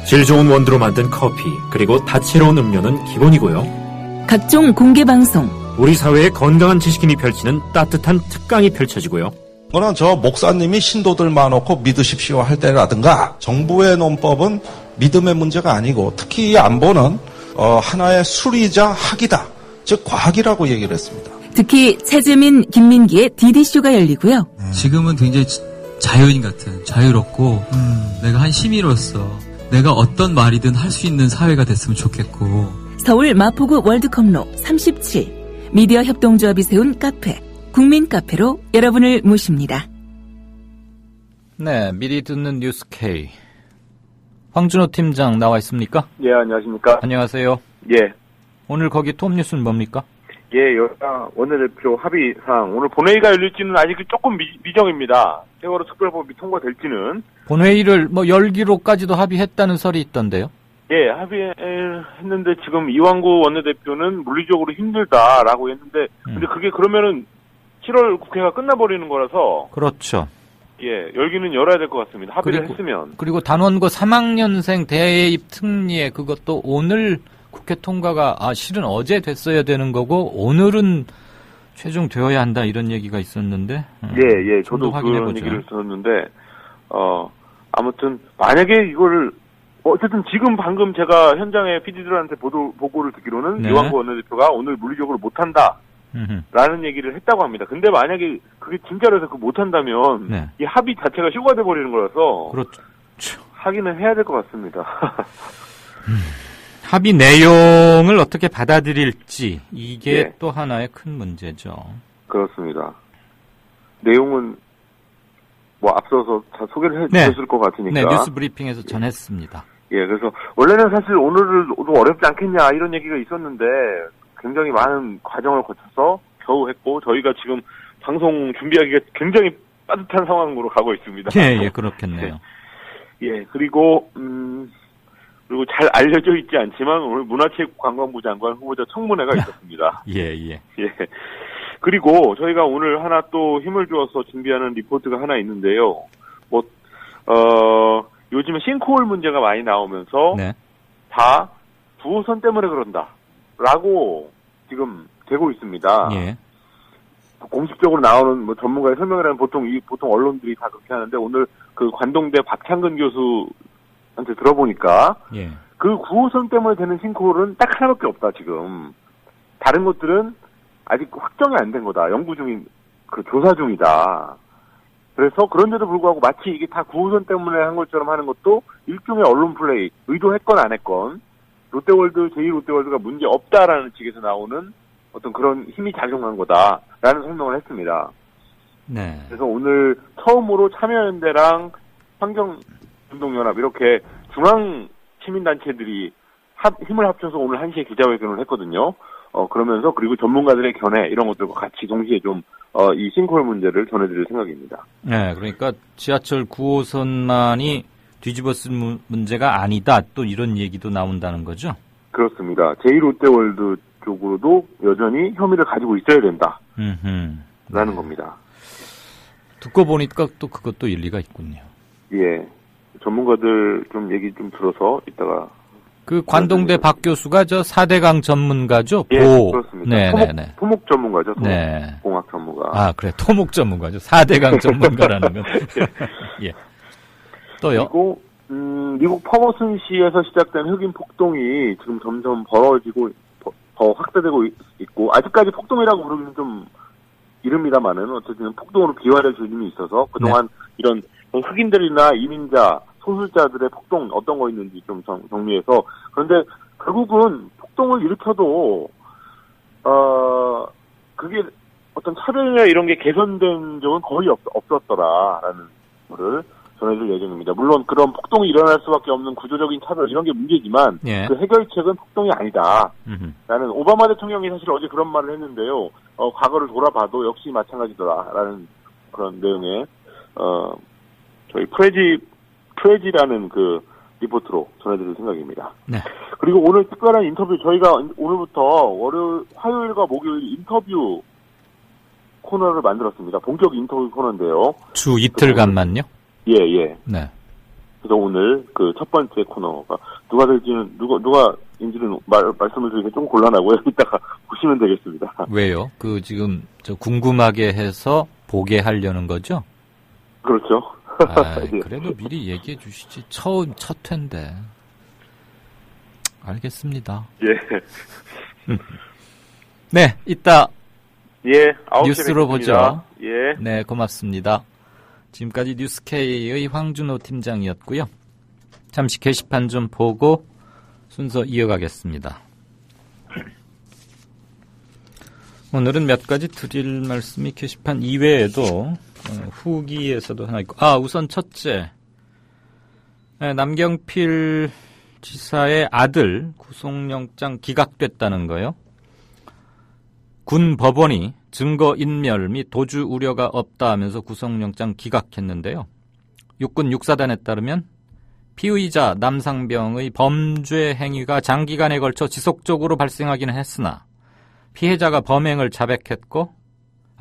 질 좋은 원두로 만든 커피, 그리고 다채로운 음료는 기본이고요. 각종 공개 방송, 우리 사회의 건강한 지식인이 펼치는 따뜻한 특강이 펼쳐지고요. 그거는 저 목사님이 신도들 많고 믿으십시오 할 때라든가, 정부의 논법은 믿음의 문제가 아니고 특히 이 안보는 하나의 수리자 학이다, 즉 과학이라고 얘기를 했습니다. 특히 최재민, 김민기의 DD쇼가 열리고요. 지금은 굉장히 자유인 같은, 자유롭고 내가 한 시민으로서 내가 어떤 말이든 할 수 있는 사회가 됐으면 좋겠고. 서울 마포구 월드컵로 37 미디어 협동조합이 세운 카페, 국민 카페로 여러분을 모십니다. 네, 미리 듣는 뉴스 K. 황준호 팀장 나와 있습니까? 예, 안녕하십니까. 안녕하세요. 예. 오늘 거기 톱뉴스는 뭡니까? 예, 여야 원내대표 합의사항. 오늘 본회의가 열릴지는 아직 조금 미정입니다. 세월호 특별법이 통과될지는. 본회의를 열기로까지도 합의했다는 설이 있던데요? 예, 합의했는데 지금 이완구 원내대표는 물리적으로 힘들다라고 했는데, 근데 그게 그러면은 7월 국회가 끝나버리는 거라서. 그렇죠. 예, 열기는 열어야 될 것 같습니다. 합의를 했으면. 그리고 단원고 3학년생 대입 특례 그것도 오늘 국회 통과가 실은 어제 됐어야 되는 거고 오늘은 최종 되어야 한다 이런 얘기가 있었는데. 예, 저도 그런 얘기를 들었는데 아무튼 만약에 이걸 어쨌든 지금 방금 제가 현장에 PD들한테 보고를 듣기로는 네. 이완구 원내대표가 오늘 물리적으로 못한다 라는 얘기를 했다고 합니다. 근데 만약에 그게 진짜로 해서 못한다면 네. 이 합의 자체가 휴가돼 버리는 거라서 그렇죠. 하기는 해야 될 것 같습니다. 합의 내용을 어떻게 받아들일지 이게 예. 또 하나의 큰 문제죠. 그렇습니다. 내용은 앞서서 다 소개를 해주셨을 것 같으니까. 네, 뉴스 브리핑에서 전했습니다. 예, 그래서 원래는 사실 오늘도 어렵지 않겠냐 이런 얘기가 있었는데 굉장히 많은 과정을 거쳐서 겨우 했고 저희가 지금 방송 준비하기가 굉장히 빠듯한 상황으로 가고 있습니다. 예, 그렇겠네요. 예, 그리고 잘 알려져 있지 않지만 오늘 문화체육관광부 장관 후보자 청문회가 있었습니다. 예. 그리고 저희가 오늘 하나 또 힘을 주어서 준비하는 리포트가 하나 있는데요. 요즘에 싱크홀 문제가 많이 나오면서 다 부호선 때문에 그런다라고 지금 되고 있습니다. 예. 공식적으로 나오는 전문가의 설명이라면 보통 언론들이 다 그렇게 하는데 오늘 그 관동대 박창근 교수한테 들어보니까 그 9호선 때문에 되는 싱크홀은 딱 하나밖에 없다 지금. 다른 것들은 아직 확정이 안 된 거다. 연구 중인, 조사 중이다. 그래서 그런데도 불구하고 마치 이게 다 9호선 때문에 한 것처럼 하는 것도 일종의 언론 플레이, 의도했건 안 했건 롯데월드, 제2롯데월드가 문제 없다라는 측에서 나오는 어떤 그런 힘이 작용한 거다라는 설명을 했습니다. 네. 그래서 오늘 처음으로 참여연대랑 환경운동연합 이렇게 중앙 시민단체들이 힘을 합쳐서 오늘 1시에 기자회견을 했거든요. 그러면서 그리고 전문가들의 견해 이런 것들과 같이 동시에 좀 이 싱크홀 문제를 전해드릴 생각입니다. 네, 그러니까 지하철 9호선만이 뒤집어쓴 문제가 아니다. 또 이런 얘기도 나온다는 거죠? 그렇습니다. 제2롯데월드 쪽으로도 여전히 혐의를 가지고 있어야 된다. 라는 겁니다. 듣고 보니까 또 그것도 일리가 있군요. 예. 전문가들 좀 얘기 좀 들어서 이따가. 그 관동대 박 교수가 저 4대강 전문가죠? 예, 그렇습니다. 네네네. 토목 전문가죠? 네. 공학 전문가. 아, 그래. 토목 전문가죠. 4대강 전문가라는 건. 예. 또요? 그리고, 미국 퍼거슨시에서 시작된 흑인 폭동이 지금 점점 벌어지고, 더 확대되고 있고, 아직까지 폭동이라고 부르기는 좀 이릅니다만은, 어쨌든 폭동으로 비화될 조짐이 있어서, 그동안 이런 흑인들이나 이민자, 소수자들의 폭동 어떤 거 있는지 좀 정리해서 그런데 결국은 폭동을 일으켜도 그게 어떤 차별이나 이런 게 개선된 적은 거의 없었더라라는 거를 전해줄 예정입니다. 물론 그런 폭동이 일어날 수밖에 없는 구조적인 차별 이런 게 문제지만 예. 그 해결책은 폭동이 아니다. 라는 오바마 대통령이 사실 어제 그런 말을 했는데요. 과거를 돌아봐도 역시 마찬가지더라라는 그런 내용의 저희 프레지라는 그 리포트로 전해드릴 생각입니다. 네. 그리고 오늘 특별한 인터뷰 저희가 오늘부터 화요일과 목요일 인터뷰 코너를 만들었습니다. 본격 인터뷰 코너인데요. 주 이틀간만요? 예, 예. 네. 그래서 오늘 그 첫 번째 코너가 누가인지는 말씀을 드리기 좀 곤란하고요. 이따가 보시면 되겠습니다. 왜요? 지금 궁금하게 해서 보게 하려는 거죠? 그렇죠. 예. 그래도 미리 얘기해 주시지. 첫 회인데. 알겠습니다. 예. 네, 이따 예, 뉴스로 보죠. 예. 네, 고맙습니다. 지금까지 뉴스K의 황준호 팀장이었고요. 잠시 게시판 좀 보고 순서 이어가겠습니다. 오늘은 몇 가지 드릴 말씀이 게시판 이외에도 후기에서도 하나 있고, 우선 첫째, 남경필 지사의 아들 구속영장 기각됐다는 거요. 군 법원이 증거인멸 및 도주 우려가 없다 하면서 구속영장 기각했는데요. 육군 육사단에 따르면 피의자 남상병의 범죄 행위가 장기간에 걸쳐 지속적으로 발생하기는 했으나 피해자가 범행을 자백했고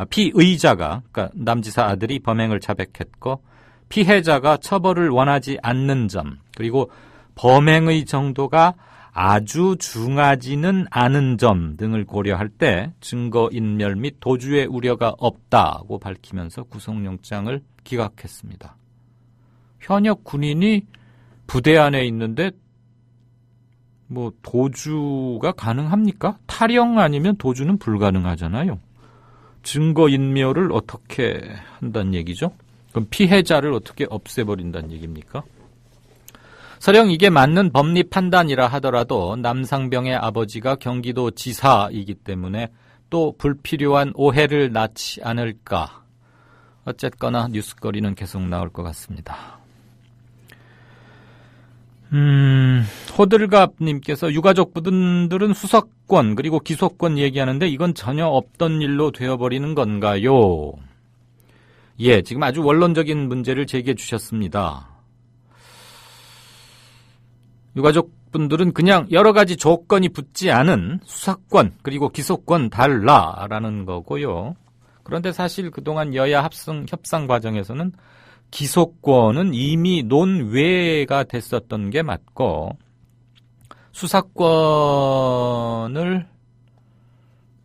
피의자가, 그러니까 남지사 아들이 범행을 자백했고 피해자가 처벌을 원하지 않는 점, 그리고 범행의 정도가 아주 중하지는 않은 점 등을 고려할 때 증거인멸 및 도주의 우려가 없다고 밝히면서 구속영장을 기각했습니다. 현역 군인이 부대 안에 있는데 도주가 가능합니까? 탈영 아니면 도주는 불가능하잖아요. 증거인멸을 어떻게 한다는 얘기죠? 그럼 피해자를 어떻게 없애버린다는 얘기입니까? 설령 이게 맞는 법리 판단이라 하더라도 남상병의 아버지가 경기도 지사이기 때문에 또 불필요한 오해를 낳지 않을까. 어쨌거나 뉴스거리는 계속 나올 것 같습니다. 호들갑님께서 유가족분들은 수사권 그리고 기소권 얘기하는데 이건 전혀 없던 일로 되어버리는 건가요? 예, 지금 아주 원론적인 문제를 제기해 주셨습니다. 유가족분들은 그냥 여러 가지 조건이 붙지 않은 수사권 그리고 기소권 달라라는 거고요. 그런데 사실 그동안 여야 협상 과정에서는 기소권은 이미 논외가 됐었던 게 맞고 수사권을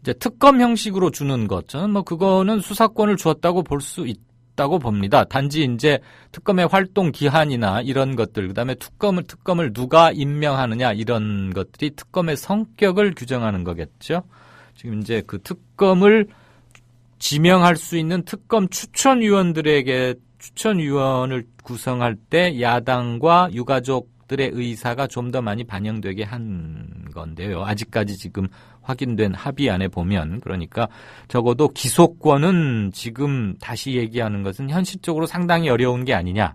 이제 특검 형식으로 주는 것, 저는 그거는 수사권을 주었다고 볼 수 있다고 봅니다. 단지 이제 특검의 활동 기한이나 이런 것들, 그다음에 특검을 누가 임명하느냐 이런 것들이 특검의 성격을 규정하는 거겠죠. 지금 이제 그 특검을 지명할 수 있는 특검 추천위원들에게 추천위원을 구성할 때 야당과 유가족들의 의사가 좀 더 많이 반영되게 한 건데요. 아직까지 지금 확인된 합의안에 보면, 그러니까 적어도 기소권은 지금 다시 얘기하는 것은 현실적으로 상당히 어려운 게 아니냐.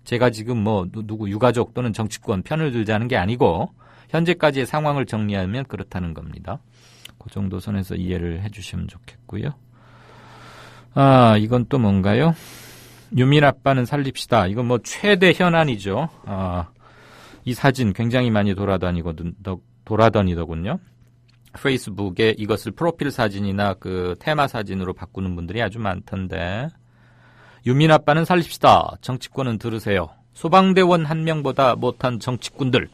제가 지금 뭐 누구 유가족 또는 정치권 편을 들자는 게 아니고 현재까지의 상황을 정리하면 그렇다는 겁니다. 그 정도 선에서 이해를 해주시면 좋겠고요. 이건 또 뭔가요? 유민 아빠는 살립시다. 이건 뭐 최대 현안이죠. 이 사진 굉장히 많이 돌아다니더군요. 페이스북에 이것을 프로필 사진이나 그 테마 사진으로 바꾸는 분들이 아주 많던데. 유민 아빠는 살립시다. 정치권은 들으세요. 소방대원 한 명보다 못한 정치꾼들.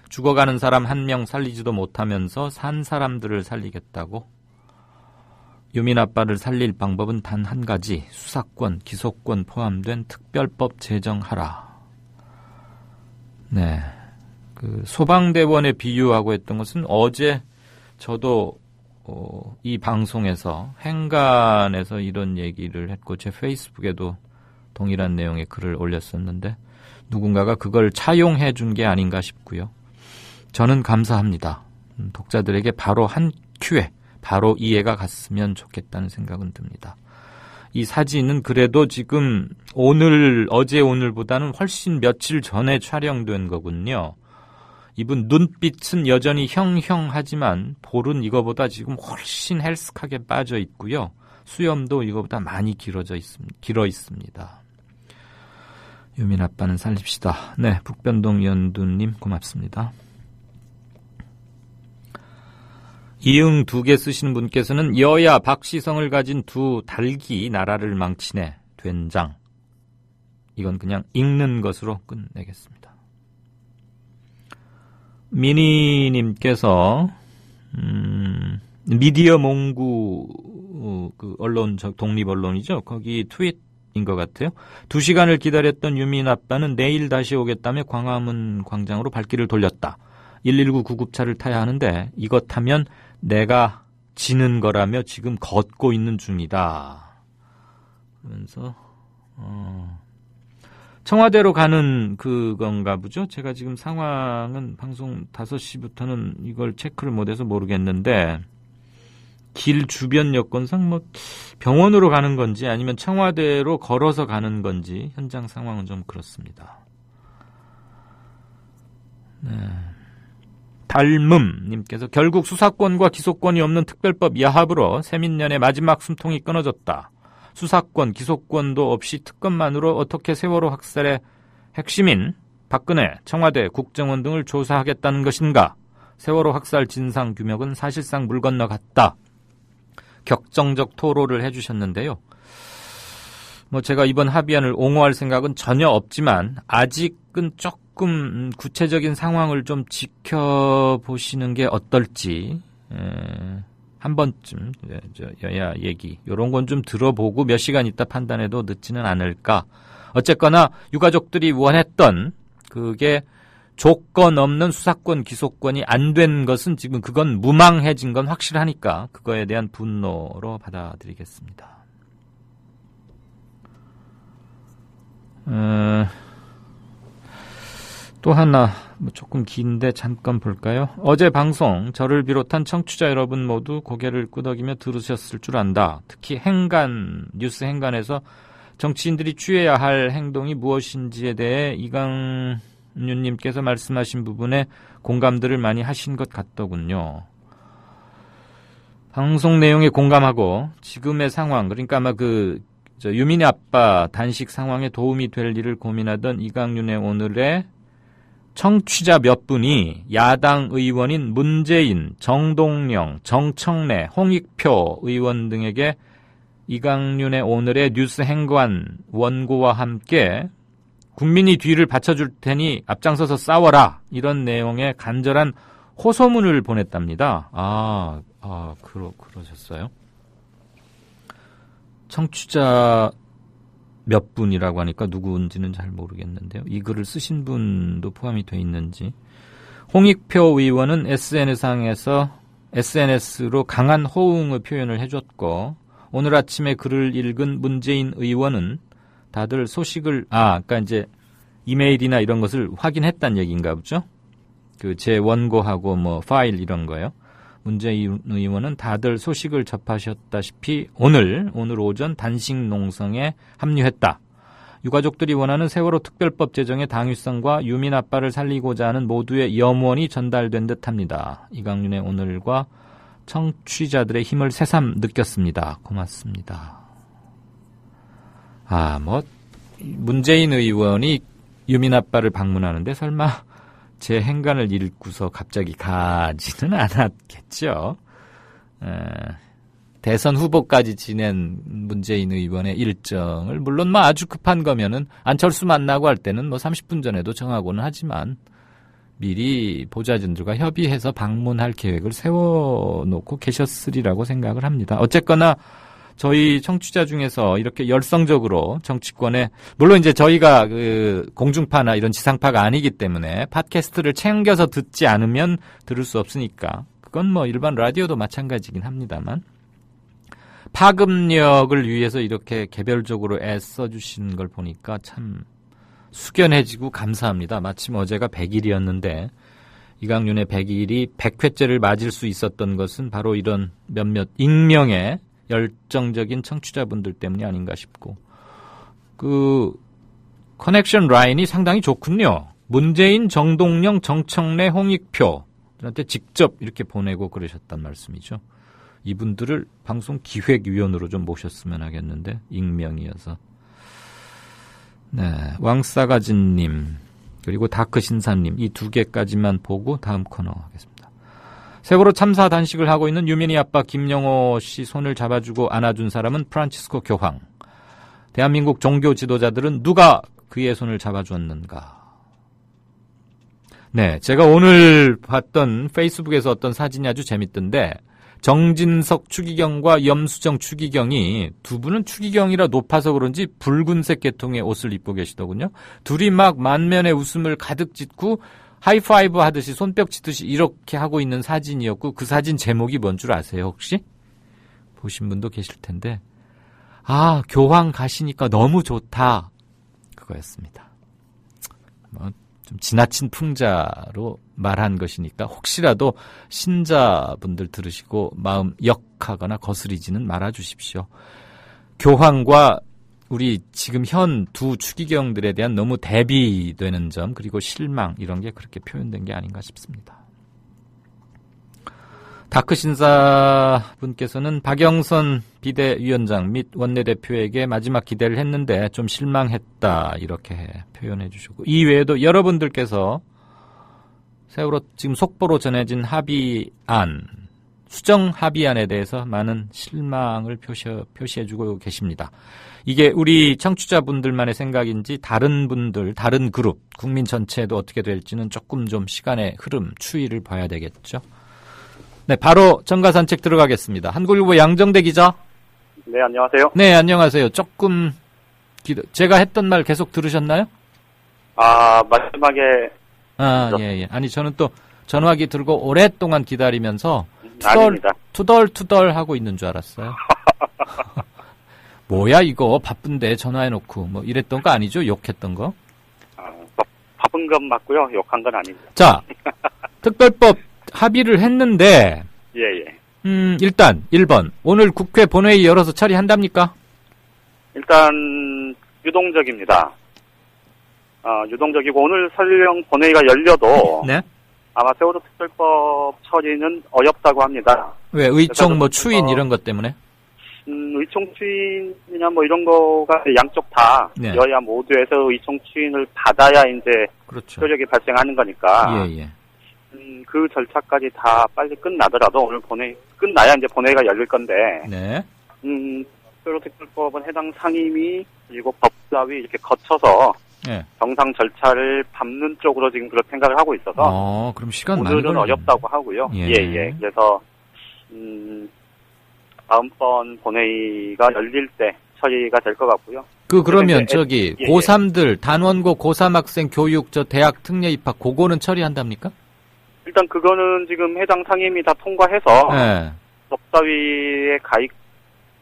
죽어가는 사람 한 명 살리지도 못하면서 산 사람들을 살리겠다고. 유민 아빠를 살릴 방법은 단 한 가지. 수사권, 기소권 포함된 특별법 제정하라. 네. 그 소방대원에 비유하고 했던 것은 어제 저도 이 방송에서 행간에서 이런 얘기를 했고 제 페이스북에도 동일한 내용의 글을 올렸었는데 누군가가 그걸 차용해 준 게 아닌가 싶고요. 저는 감사합니다. 독자들에게 바로 한 큐에 바로 이해가 갔으면 좋겠다는 생각은 듭니다. 이 사진은 그래도 지금 어제 오늘보다는 훨씬 며칠 전에 촬영된 거군요. 이분 눈빛은 여전히 형형하지만 볼은 이거보다 지금 훨씬 헬스하게 빠져 있고요. 수염도 이거보다 많이 길어 있습니다. 유민 아빠는 살립시다. 네, 북변동 연두님 고맙습니다. 이응 2개 쓰시는 분께서는 여야 박시성을 가진 두 달기 나라를 망치네. 된장. 이건 그냥 읽는 것으로 끝내겠습니다. 미니님께서 미디어 몽구 그 언론 독립 언론이죠. 거기 트윗인 것 같아요. 2시간을 기다렸던 유민 아빠는 내일 다시 오겠다며 광화문 광장으로 발길을 돌렸다. 119 구급차를 타야 하는데 이것 타면 내가 지는 거라며 지금 걷고 있는 중이다. 그러면서 청와대로 가는 그건가 보죠. 제가 지금 상황은 방송 5시부터는 이걸 체크를 못해서 모르겠는데 길 주변 여건상 뭐 병원으로 가는 건지 아니면 청와대로 걸어서 가는 건지 현장 상황은 좀 그렇습니다. 네. 달음님께서 결국 수사권과 기소권이 없는 특별법 야합으로 세민년의 마지막 숨통이 끊어졌다. 수사권, 기소권도 없이 특검만으로 어떻게 세월호 학살의 핵심인 박근혜, 청와대, 국정원 등을 조사하겠다는 것인가? 세월호 학살 진상규명은 사실상 물 건너갔다. 격정적 토로를 해주셨는데요. 뭐 제가 이번 합의안을 옹호할 생각은 전혀 없지만 아직은 조금 구체적인 상황을 좀 지켜보시는 게 어떨지 한 번쯤 여야 얘기 이런 건 좀 들어보고 몇 시간 있다 판단해도 늦지는 않을까. 어쨌거나 유가족들이 원했던 그게 조건 없는 수사권 기소권이 안 된 것은 지금 그건 무망해진 건 확실하니까 그거에 대한 분노로 받아들이겠습니다. 또 하나 조금 긴데 잠깐 볼까요? 어제 방송 저를 비롯한 청취자 여러분 모두 고개를 끄덕이며 들으셨을 줄 안다. 특히 뉴스 행간에서 정치인들이 취해야 할 행동이 무엇인지에 대해 이강윤님께서 말씀하신 부분에 공감들을 많이 하신 것 같더군요. 방송 내용에 공감하고 지금의 상황, 그러니까 아마 유민의 아빠 단식 상황에 도움이 될 일을 고민하던 이강윤의 오늘의 청취자 몇 분이 야당 의원인 문재인, 정동영, 정청래, 홍익표 의원 등에게 이강윤의 오늘의 뉴스 행관 원고와 함께 국민이 뒤를 받쳐줄 테니 앞장서서 싸워라 이런 내용의 간절한 호소문을 보냈답니다. 그러셨어요? 청취자 몇 분이라고 하니까 누구인지는 잘 모르겠는데요. 이 글을 쓰신 분도 포함이 돼 있는지. 홍익표 의원은 SNS로 강한 호응의 표현을 해줬고 오늘 아침에 글을 읽은 문재인 의원은 다들 소식을, 그러니까 이제 이메일이나 이런 것을 확인했단 얘기인가 보죠? 그 제 원고하고 뭐 파일 이런 거요. 문재인 의원은 다들 소식을 접하셨다시피 오늘 오전 단식 농성에 합류했다. 유가족들이 원하는 세월호 특별법 제정의 당위성과 유민 아빠를 살리고자 하는 모두의 염원이 전달된 듯합니다. 이강윤의 오늘과 청취자들의 힘을 새삼 느꼈습니다. 고맙습니다. 문재인 의원이 유민 아빠를 방문하는데 설마 제 행간을 읽고서 갑자기 가지는 않았겠죠. 대선 후보까지 지낸 문재인 의원의 일정을 물론 아주 급한 거면은 안철수 만나고 할 때는 30분 전에도 정하고는 하지만 미리 보좌진들과 협의해서 방문할 계획을 세워놓고 계셨으리라고 생각을 합니다. 어쨌거나 저희 청취자 중에서 이렇게 열성적으로 정치권에, 물론 이제 저희가 그 공중파나 이런 지상파가 아니기 때문에 팟캐스트를 챙겨서 듣지 않으면 들을 수 없으니까 그건 일반 라디오도 마찬가지긴 합니다만 파급력을 위해서 이렇게 개별적으로 애써주신 걸 보니까 참 숙연해지고 감사합니다. 마침 어제가 100일이었는데 이강윤의 100일이 100회째를 맞을 수 있었던 것은 바로 이런 몇몇 익명의 열정적인 청취자분들 때문이 아닌가 싶고, 그 커넥션 라인이 상당히 좋군요. 문재인, 정동영, 정청래, 홍익표한테 직접 이렇게 보내고 그러셨단 말씀이죠. 이분들을 방송 기획위원으로 좀 모셨으면 하겠는데 익명이어서. 네, 왕싸가진님 그리고 다크신사님 이 두 개까지만 보고 다음 코너 하겠습니다. 세월호 참사 단식을 하고 있는 유민이 아빠 김영호 씨 손을 잡아주고 안아준 사람은 프란치스코 교황. 대한민국 종교 지도자들은 누가 그의 손을 잡아주었는가. 네, 제가 오늘 봤던 페이스북에서 어떤 사진이 아주 재밌던데 정진석 추기경과 염수정 추기경이, 두 분은 추기경이라 높아서 그런지 붉은색 계통의 옷을 입고 계시더군요. 둘이 막 만면의 웃음을 가득 짓고 하이파이브 하듯이 손뼉 치듯이 이렇게 하고 있는 사진이었고, 그 사진 제목이 뭔 줄 아세요 혹시? 보신 분도 계실 텐데 교황 가시니까 너무 좋다 그거였습니다. 좀 지나친 풍자로 말한 것이니까 혹시라도 신자분들 들으시고 마음 역하거나 거스리지는 말아주십시오. 교황과 우리 지금 현 두 추기경들에 대한 너무 대비되는 점, 그리고 실망, 이런 게 그렇게 표현된 게 아닌가 싶습니다. 다크신사분께서는 박영선 비대위원장 및 원내대표에게 마지막 기대를 했는데 좀 실망했다 이렇게 표현해 주시고, 이외에도 여러분들께서 세월호 지금 속보로 전해진 합의안, 수정 합의안에 대해서 많은 실망을 표시해주고 계십니다. 이게 우리 청취자분들만의 생각인지 다른 분들, 다른 그룹, 국민 전체에도 어떻게 될지는 조금 좀 시간의 흐름, 추이를 봐야 되겠죠. 네, 바로 정가산책 들어가겠습니다. 한국일보 양정대 기자. 네, 안녕하세요. 네, 안녕하세요. 조금 제가 했던 말 계속 들으셨나요? 마지막에. 예. 아니, 저는 또 전화기 들고 오랫동안 기다리면서 아닙니다. 투덜투덜 하고 있는 줄 알았어요. 뭐야 이거 바쁜데 전화해놓고 뭐 이랬던 거 아니죠? 욕했던 거? 바쁜 건 맞고요. 욕한 건 아닙니다. 자, 특별법 합의를 했는데 예. 일단 1번 오늘 국회 본회의 열어서 처리한답니까? 일단 유동적입니다. 유동적이고 오늘 설령 본회의가 열려도 네? 아마 세월호 특별법 처리는 어렵다고 합니다. 왜? 의총 추인 이런 것 때문에? 의총 추인이나 이런 거가 양쪽 다 네. 여야 모두에서 의총 추인을 받아야 이제 그렇죠. 효력이 발생하는 거니까. 예. 그 절차까지 다 빨리 끝나더라도 오늘 끝나야 이제 본회의가 열릴 건데. 네. 세월호 특별법은 해당 상임위 그리고 법사위 이렇게 거쳐서 네. 정상 절차를 밟는 쪽으로 지금 그런 생각을 하고 있어서. 그럼 시간 많이 오늘은 어렵다고 하고요. 예. 그래서 다음번 본회의가 열릴 때 처리가 될 것 같고요. 그러면 고3들 단원고 고3 학생 교육 대학 특례 입학 그거는 처리한답니까? 일단 그거는 지금 해당 상임위 다 통과해서 네. 법사위에 가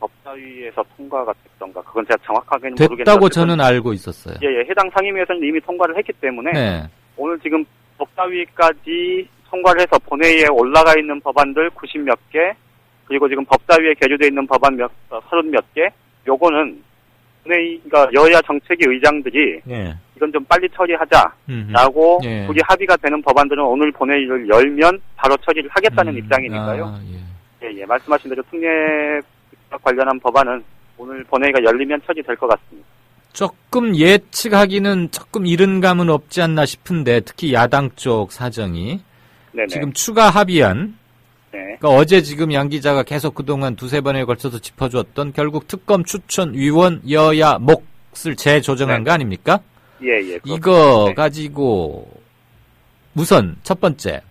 법사위에서 통과가 됐던가 그건 제가 정확하게는 됐다고 모르겠는데 됐다고 저는 알고 있었어요. 예, 해당 상임위에서는 이미 통과를 했기 때문에 네. 오늘 지금 법사위까지 통과를 해서 본회의에 올라가 있는 법안들 90몇 개 그리고 지금 법사위에 계류되어 있는 법안 30몇 개 요거는 본회의가 여야 정책위 의장들이 예. 이건 좀 빨리 처리하자라고 예. 둘이 합의가 되는 법안들은 오늘 본회의를 열면 바로 처리를 하겠다는 입장이니까요. 예, 말씀하신 대로 특례 관련한 법안은 오늘 본회의가 열리면 처리될 것 같습니다. 조금 예측하기는 조금 이른 감은 없지 않나 싶은데 특히 야당 쪽 사정이 네네. 지금 추가 합의안 네. 그러니까 어제 지금 양 기자가 계속 그동안 두세 번에 걸쳐서 짚어주었던 결국 특검 추천 위원 여야 몫을 재조정한 거 아닙니까? 예. 이거 네. 가지고 우선 첫 번째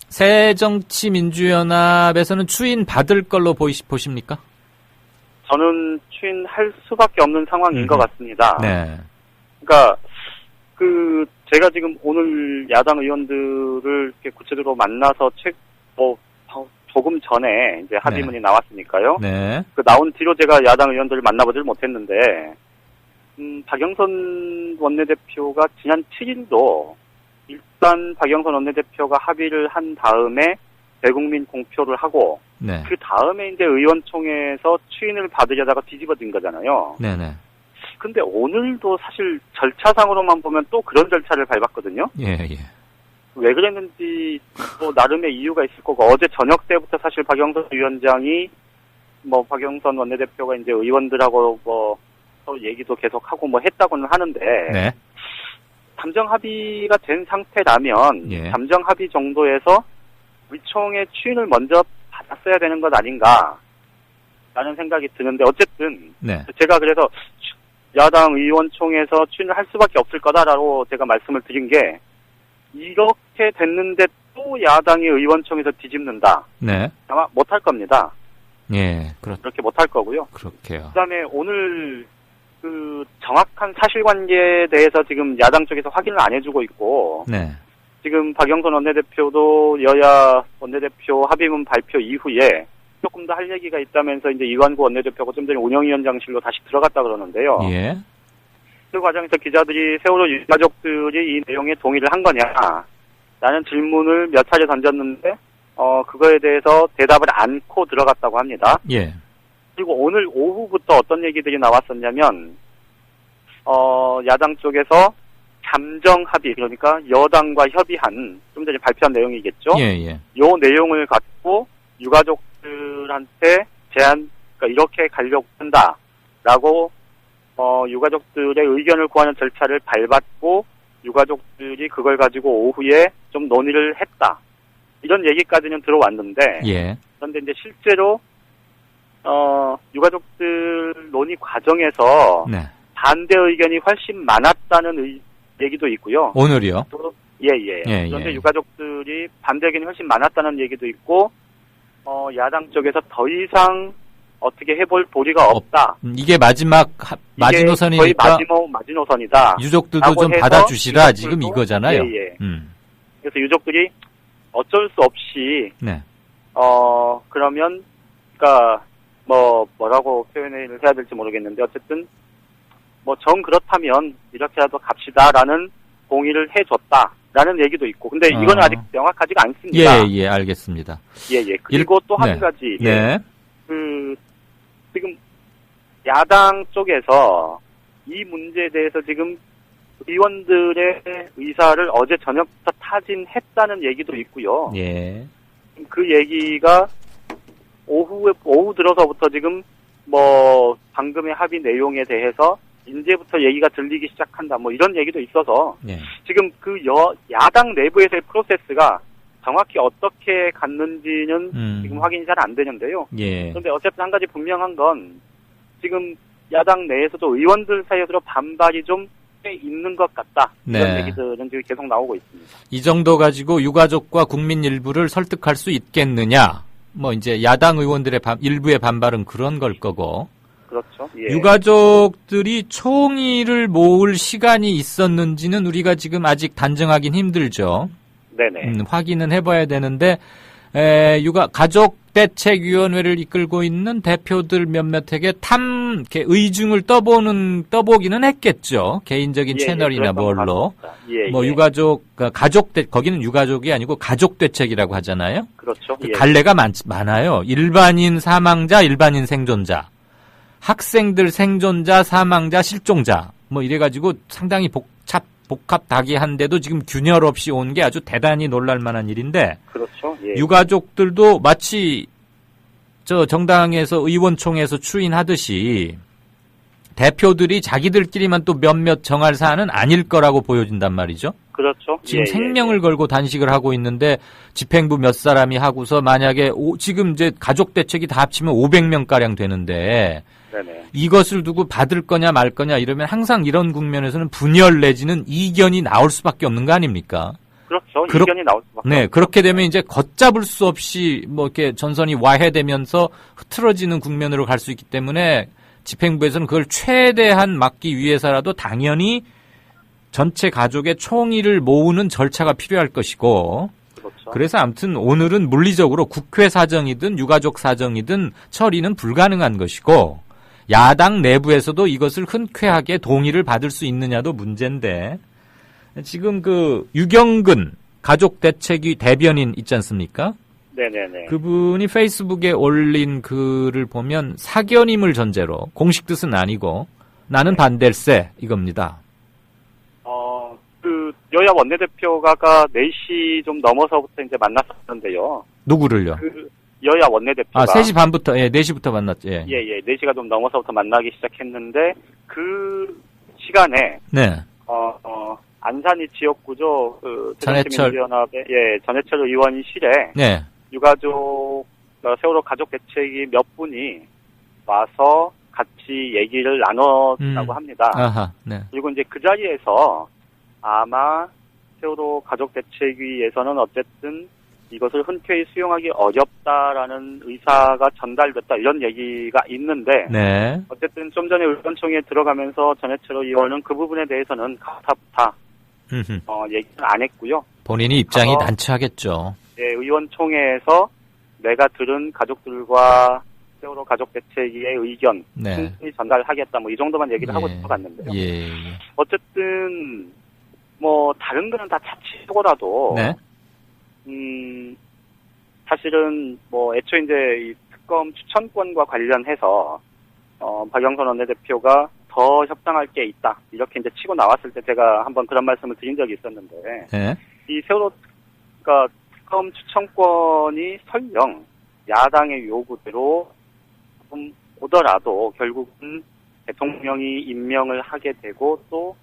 새정치민주연합에서는 추인 받을 걸로 보십니까? 저는 추인할 수밖에 없는 상황인 것 같습니다. 네. 그러니까 제가 지금 오늘 야당 의원들을 이렇게 구체적으로 만나서 조금 전에 이제 합의문이 나왔으니까요. 네. 그 나온 뒤로 제가 야당 의원들을 만나보질 못했는데 박영선 원내대표가 지난 7일도 일단 박영선 원내대표가 합의를 한 다음에 대국민 공표를 하고 네. 그 다음에 이제 의원총회에서 추인을 받으려다가 뒤집어진 거잖아요. 네네. 근데 오늘도 사실 절차상으로만 보면 또 그런 절차를 밟았거든요. 예. 왜 그랬는지 또 나름의 이유가 있을 거고 어제 저녁 때부터 사실 박영선 위원장이 박영선 원내대표가 이제 의원들하고 서로 얘기도 계속 하고 했다고는 하는데 네. 잠정 합의가 된 상태라면 예. 잠정 합의 정도에서 의총의 추인을 먼저 받았어야 되는 것 아닌가 라는 생각이 드는데 어쨌든 네. 제가 그래서 야당 의원총회에서 추인을 할 수밖에 없을 거다라고 제가 말씀을 드린 게 이렇게 됐는데 또 야당이 의원총회에서 뒤집는다. 네. 아마 못할 겁니다. 예, 그렇게 못할 거고요. 그렇게요. 그다음에 오늘 정확한 사실관계에 대해서 지금 야당 쪽에서 확인을 안 해주고 있고 네. 지금 박영선 원내대표도 여야 원내대표 합의문 발표 이후에 조금 더 할 얘기가 있다면서 이제 이완구 원내대표가 좀 전에 운영위원장실로 다시 들어갔다 그러는데요. 예. 그 과정에서 기자들이 세월호 유가족들이 이 내용에 동의를 한 거냐 라는 질문을 몇 차례 던졌는데 그거에 대해서 대답을 않고 들어갔다고 합니다. 예. 그리고 오늘 오후부터 어떤 얘기들이 나왔었냐면 야당 쪽에서 잠정 합의 그러니까 여당과 협의한 좀 전에 발표한 내용이겠죠. 예. 요 내용을 갖고 유가족들한테 그러니까 이렇게 가려고 한다라고 유가족들의 의견을 구하는 절차를 밟았고 유가족들이 그걸 가지고 오후에 좀 논의를 했다. 이런 얘기까지는 들어왔는데 예. 그런데 이제 실제로 유가족들 논의 과정에서 네. 반대 의견이 훨씬 많았다는 얘기도 있고요. 오늘이요? 예. 그런데 유가족들이 반대 의견이 훨씬 많았다는 얘기도 있고 야당 쪽에서 더 이상 어떻게 해볼 도리가 없다. 이게 마지막 마지노선이니까 거의 마지노선이다. 유족들도 좀 받아주시라 지금 이거잖아요. 예. 그래서 유족들이 어쩔 수 없이 네. 그러면 그러니까 뭐라고 표현을 해야 될지 모르겠는데 어쨌든 정 그렇다면 이렇게라도 갑시다라는 동의를 해줬다라는 얘기도 있고 근데 이건 아직 명확하지가 않습니다. 예, 알겠습니다. 예. 그리고 또 한 네. 가지 네. 지금 야당 쪽에서 이 문제에 대해서 지금 의원들의 의사를 어제 저녁부터 타진했다는 얘기도 있고요. 예. 그 얘기가 오후 들어서부터 지금 방금의 합의 내용에 대해서 이제부터 얘기가 들리기 시작한다. 이런 얘기도 있어서 예. 지금 야당 내부에서의 프로세스가 정확히 어떻게 갔는지는 지금 확인이 잘 안 되는데요. 예. 그런데 어쨌든 한 가지 분명한 건 지금 야당 내에서도 의원들 사이에서 반발이 좀 꽤 있는 것 같다. 이런 네. 얘기들은 지금 계속 나오고 있습니다. 이 정도 가지고 유가족과 국민 일부를 설득할 수 있겠느냐? 이제 야당 의원들의 일부의 반발은 그런 걸 거고. 그렇죠. 예. 유가족들이 총의를 모을 시간이 있었는지는 우리가 지금 아직 단정하긴 힘들죠. 네네. 확인은 해봐야 되는데 가족 가족대책위원회를 이끌고 있는 대표들 몇몇에게 이렇게 의중을 떠보기는 했겠죠. 개인적인 채널이나 뭘로. 뭐 유가족, 거기는 유가족이 아니고 가족대책이라고 하잖아요. 그렇죠. 갈래가 많아요. 일반인 사망자, 일반인 생존자. 학생들 생존자, 사망자, 실종자. 뭐 이래가지고 상당히 복합다기한데도 지금 균열 없이 온 게 아주 대단히 놀랄만한 일인데. 그렇죠. 유가족들도 마치 저 정당에서 의원총회에서 추인하듯이 대표들이 자기들끼리만 또 몇몇 정할 사안은 아닐 거라고 보여진단 말이죠. 그렇죠. 지금 생명을 걸고 단식을 하고 있는데 집행부 몇 사람이 하고서 만약에 지금 이제 가족대책이 다 합치면 500명가량 되는데 네네. 이것을 두고 받을 거냐 말 거냐 이러면 항상 이런 국면에서는 분열 내지는 이견이 나올 수밖에 없는 거 아닙니까? 그렇죠. 이견이 나올 수밖에 네, 그렇게 되면 이제 걷잡을 수 없이 뭐 이렇게 전선이 와해되면서 흐트러지는 국면으로 갈 수 있기 때문에 집행부에서는 그걸 최대한 막기 위해서라도 당연히 전체 가족의 총의를 모으는 절차가 필요할 것이고 그렇죠. 그래서 아무튼 오늘은 물리적으로 국회 사정이든 유가족 사정이든 처리는 불가능한 것이고 야당 내부에서도 이것을 흔쾌하게 동의를 받을 수 있느냐도 문제인데 지금 그 유경근 가족대책위 대변인 있지 않습니까? 네네네. 그분이 페이스북에 올린 글을 보면 사견임을 전제로 공식 뜻은 아니고 나는 반댈세 이겁니다. 그 여야 원내대표가 4시 좀 넘어서부터 이제 만났었는데요. 누구를요? 그 여야 원내대표가 3시 반부터 4시부터 만났죠. 예. 4시가 좀 넘어서부터 만나기 시작했는데 그 시간에 네. 안산이 지역구죠. 그 전해철 연합의 전해철 의원실에 네. 유가족 세월호 가족 대책이 몇 분이 와서 같이 얘기를 나눴다고 합니다. 아하, 네. 그리고 이제 그 자리에서 아마 세월호 가족 대책위에서는 어쨌든 이것을 흔쾌히 수용하기 어렵다라는 의사가 전달됐다 이런 얘기가 있는데 네. 어쨌든 좀 전에 의원총회에 들어가면서 전해철 의원은 그 부분에 대해서는 가타부타 얘기는 안 했고요. 본인이 입장이 난처하겠죠. 네, 의원총회에서 내가 들은 가족들과 세월호 가족 대책위의 의견 충분히 전달하겠다 뭐 이 정도만 얘기를 하고 들어갔는데요. 어쨌든 뭐 다른 거는 다 차치하고라도 사실은 뭐 애초에 이제 이 특검 추천권과 관련해서 박영선 원내대표가 더 협상할 게 있다 이렇게 이제 치고 나왔을 때 제가 한번 그런 말씀을 드린 적이 있었는데 이 세월호 그러니까 특검 추천권이 설령 야당의 요구대로 좀 오더라도 결국은 대통령이 임명을 하게 되고 또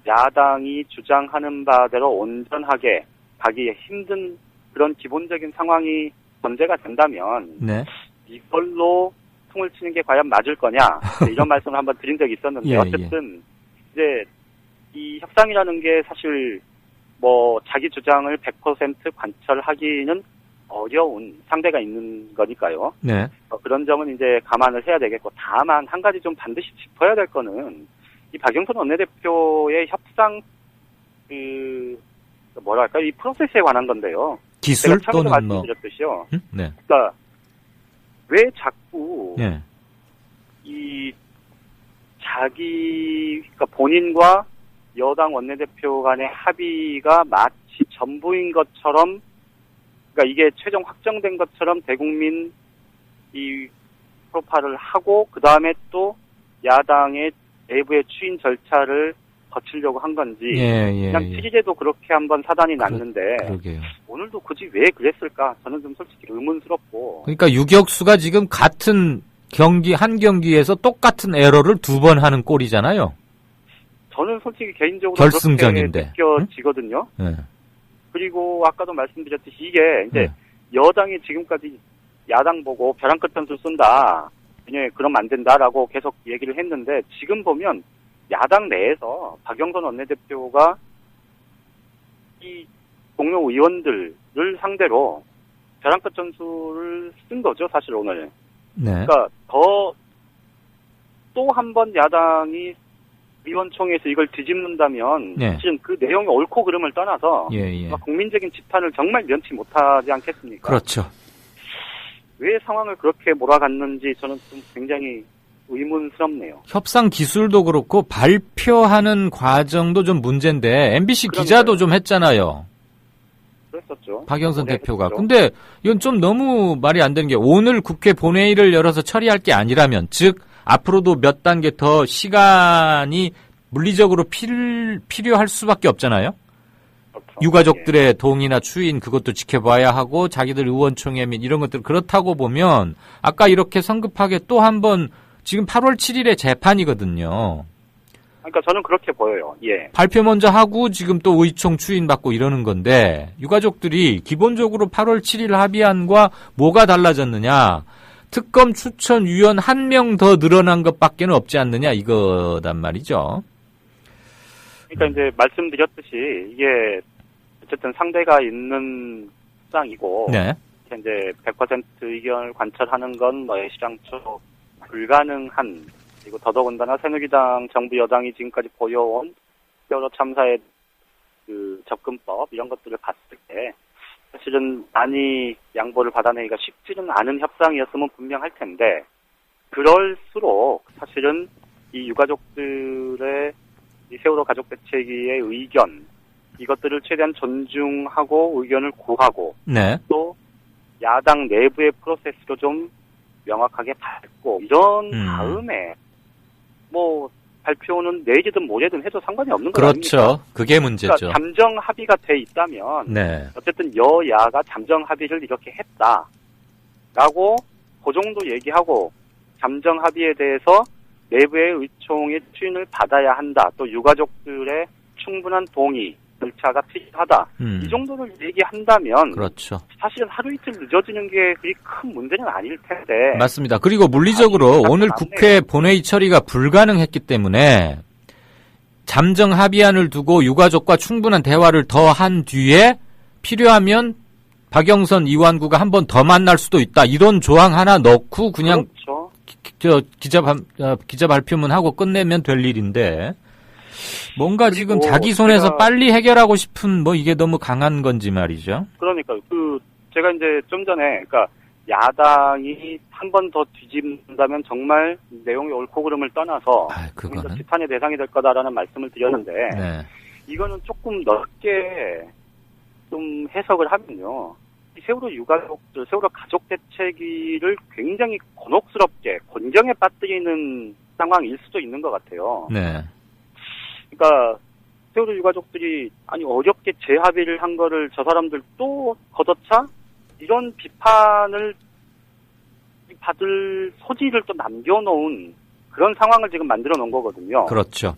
야당이 주장하는 바대로 온전하게 가기 힘든 그런 기본적인 상황이 전제가 된다면 이걸로 통을 치는 게 과연 맞을 거냐 이런 말씀을 한번 드린 적이 있었는데 어쨌든 이제 이 협상이라는 게 사실 뭐 자기 주장을 100% 관철하기는 어려운 상대가 있는 거니까요. 그런 점은 이제 감안을 해야 되겠고 다만 한 가지 좀 반드시 짚어야 될 거는 이 박영선 원내대표의 협상 뭐랄까 이 프로세스에 관한 건데요. 기술 제가 또는 말씀드렸듯이요. 그러니까 왜 자꾸 이 그러니까 본인과 여당 원내대표 간의 합의가 마치 전부인 것처럼, 그러니까 이게 최종 확정된 것처럼 대국민 이 프로파를 하고 그 다음에 또 야당의 내부의 추인 절차를 거치려고 한 건지 그냥 취지제도 그렇게 한번 사단이 났는데 오늘도 굳이 왜 그랬을까 저는 좀 솔직히 의문스럽고. 그러니까 유격수가 지금 같은 한 경기에서 똑같은 에러를 2번 하는 꼴이잖아요. 저는 솔직히 개인적으로 결승전인데 그렇게 느껴지거든요. 그리고 아까도 말씀드렸듯이 이게 이제 여당이 지금까지 야당 보고 벼랑 끝 전술 쏜다. 그러면 안 된다라고 계속 얘기를 했는데 지금 보면 야당 내에서 박영선 원내대표가 이 동료 의원들을 상대로 벼랑 끝 전술을 쓴 거죠, 사실 오늘. 그러니까 또 한 번 야당이 의원총회에서 이걸 뒤집는다면 사실은 그 내용의 옳고 그름을 떠나서 국민적인 지탄을 정말 면치 못하지 않겠습니까? 그렇죠. 왜 상황을 그렇게 몰아갔는지 저는 좀 굉장히 의문스럽네요. 협상 기술도 그렇고 발표하는 과정도 좀 문제인데 MBC 기자도 좀 했잖아요. 그랬었죠. 박영선 대표가. 근데 이건 좀 너무 말이 안 되는 게 오늘 국회 본회의를 열어서 처리할 게 아니라면 즉 앞으로도 몇 단계 더 시간이 물리적으로 필요할 수밖에 없잖아요. 그렇죠. 유가족들의 동의나 추인 그것도 지켜봐야 하고 자기들 의원총회 및 이런 것들 그렇다고 보면 아까 이렇게 성급하게 또 한 번 지금 8월 7일에 재판이거든요. 그러니까 저는 그렇게 보여요. 예. 발표 먼저 하고 지금 또 의총 추인받고 이러는 건데 유가족들이 기본적으로 8월 7일 합의안과 뭐가 달라졌느냐. 특검 추천위원 1명 더 늘어난 것밖에는 없지 않느냐 이거단 말이죠. 그러니까 이제 말씀드렸듯이 이게 어쨌든 상대가 있는 입장이고 네. 이제 100% 의견을 관철하는 건 시장초 불가능한 그리고 더더군다나 새누리당 정부 여당이 지금까지 보여온 세월호 참사의 그 접근법 이런 것들을 봤을 때 사실은 많이 양보를 받아내기가 쉽지는 않은 협상이었으면 분명할 텐데 그럴수록 사실은 이 유가족들의 이 세월호 가족 대책위의 의견 이것들을 최대한 존중하고 의견을 구하고 네. 또 야당 내부의 프로세스도 좀 명확하게 밟고 이런 다음에 뭐 발표는 내일이든 모레든 해도 상관이 없는 거 그렇죠. 아닙니까? 그게 문제죠. 그러니까 잠정 합의가 돼 있다면 네. 어쨌든 여야가 잠정 합의를 이렇게 했다라고 그 정도 얘기하고 잠정 합의에 대해서 내부의 의총의 추인을 받아야 한다. 또 유가족들의 충분한 동의 절차가 필요하다. 이 정도를 얘기한다면 그렇죠. 사실은 하루 이틀 늦어지는 게 그리 큰 문제는 아닐 텐데. 맞습니다. 그리고 물리적으로 오늘 국회 본회의 처리가 불가능했기 때문에 잠정 합의안을 두고 유가족과 충분한 대화를 더 한 뒤에 필요하면 박영선 이완구가 한 번 더 만날 수도 있다. 이런 조항 하나 넣고 그냥 그렇죠. 기자 발표문 하고 끝내면 될 일인데 뭔가 지금 자기 손에서 빨리 해결하고 싶은 이게 너무 강한 건지 말이죠. 그러니까 제가 이제 좀 전에 그러니까 야당이 한 번 더 뒤집는다면 정말 내용의 옳고 그름을 떠나서 그거는 비판의 대상이 될 거다라는 말씀을 드렸는데 네. 이거는 조금 넓게 좀 해석을 하면요. 이 세월호 유가족들, 세월호 가족 대책위를 굉장히 곤혹스럽게 곤경에 빠뜨리는 상황일 수도 있는 것 같아요. 네. 그러니까 세월호 유가족들이 어렵게 재합의를 한 거를 저 사람들 또 걷어차 이런 비판을 받을 소지를 또 남겨놓은 그런 상황을 지금 만들어 놓은 거거든요. 그렇죠.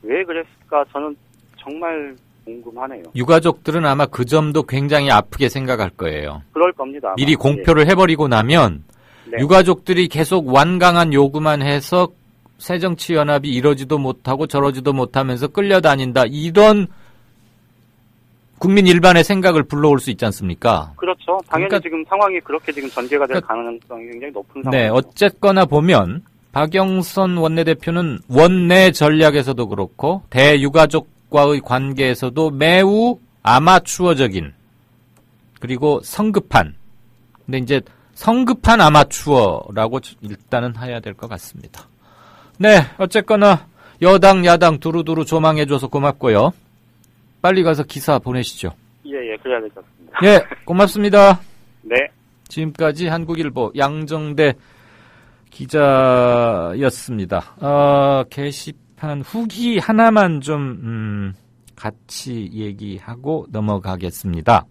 왜 그랬을까 저는 정말 궁금하네요. 유가족들은 아마 그 점도 굉장히 아프게 생각할 거예요. 그럴 겁니다. 아마. 미리 공표를 해버리고 나면 네. 유가족들이 계속 완강한 요구만 해서 새정치연합이 이러지도 못하고 저러지도 못하면서 끌려다닌다. 이런 국민 일반의 생각을 불러올 수 있지 않습니까? 그렇죠. 당연히 그러니까, 지금 상황이 그렇게 지금 전개가 될 가능성이 굉장히 높은 상황이죠. 네, 어쨌거나 보면 박영선 원내대표는 원내 전략에서도 그렇고 대유가족과의 관계에서도 매우 아마추어적인 그리고 성급한 근데 이제 성급한 아마추어라고 일단은 해야 될 것 같습니다. 네, 어쨌거나 여당 야당 두루두루 조망해줘서 고맙고요. 빨리 가서 기사 보내시죠. 예, 그래야 될 것 같습니다. 예, 고맙습니다. 네. 지금까지 한국일보 양정대 기자였습니다. 게시판 후기 하나만 좀 같이 얘기하고 넘어가겠습니다.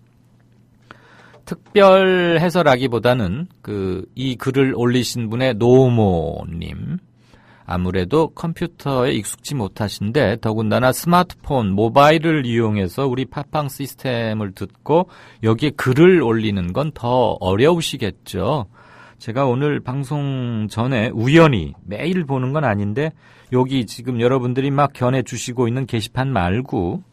특별 해설하기보다는 이 글을 올리신 분의 노모님. 아무래도 컴퓨터에 익숙지 못하신데 더군다나 스마트폰, 모바일을 이용해서 우리 팟빵 시스템을 듣고 여기에 글을 올리는 건 더 어려우시겠죠. 제가 오늘 방송 전에 우연히 매일 보는 건 아닌데 여기 지금 여러분들이 막 견해주시고 있는 게시판 말고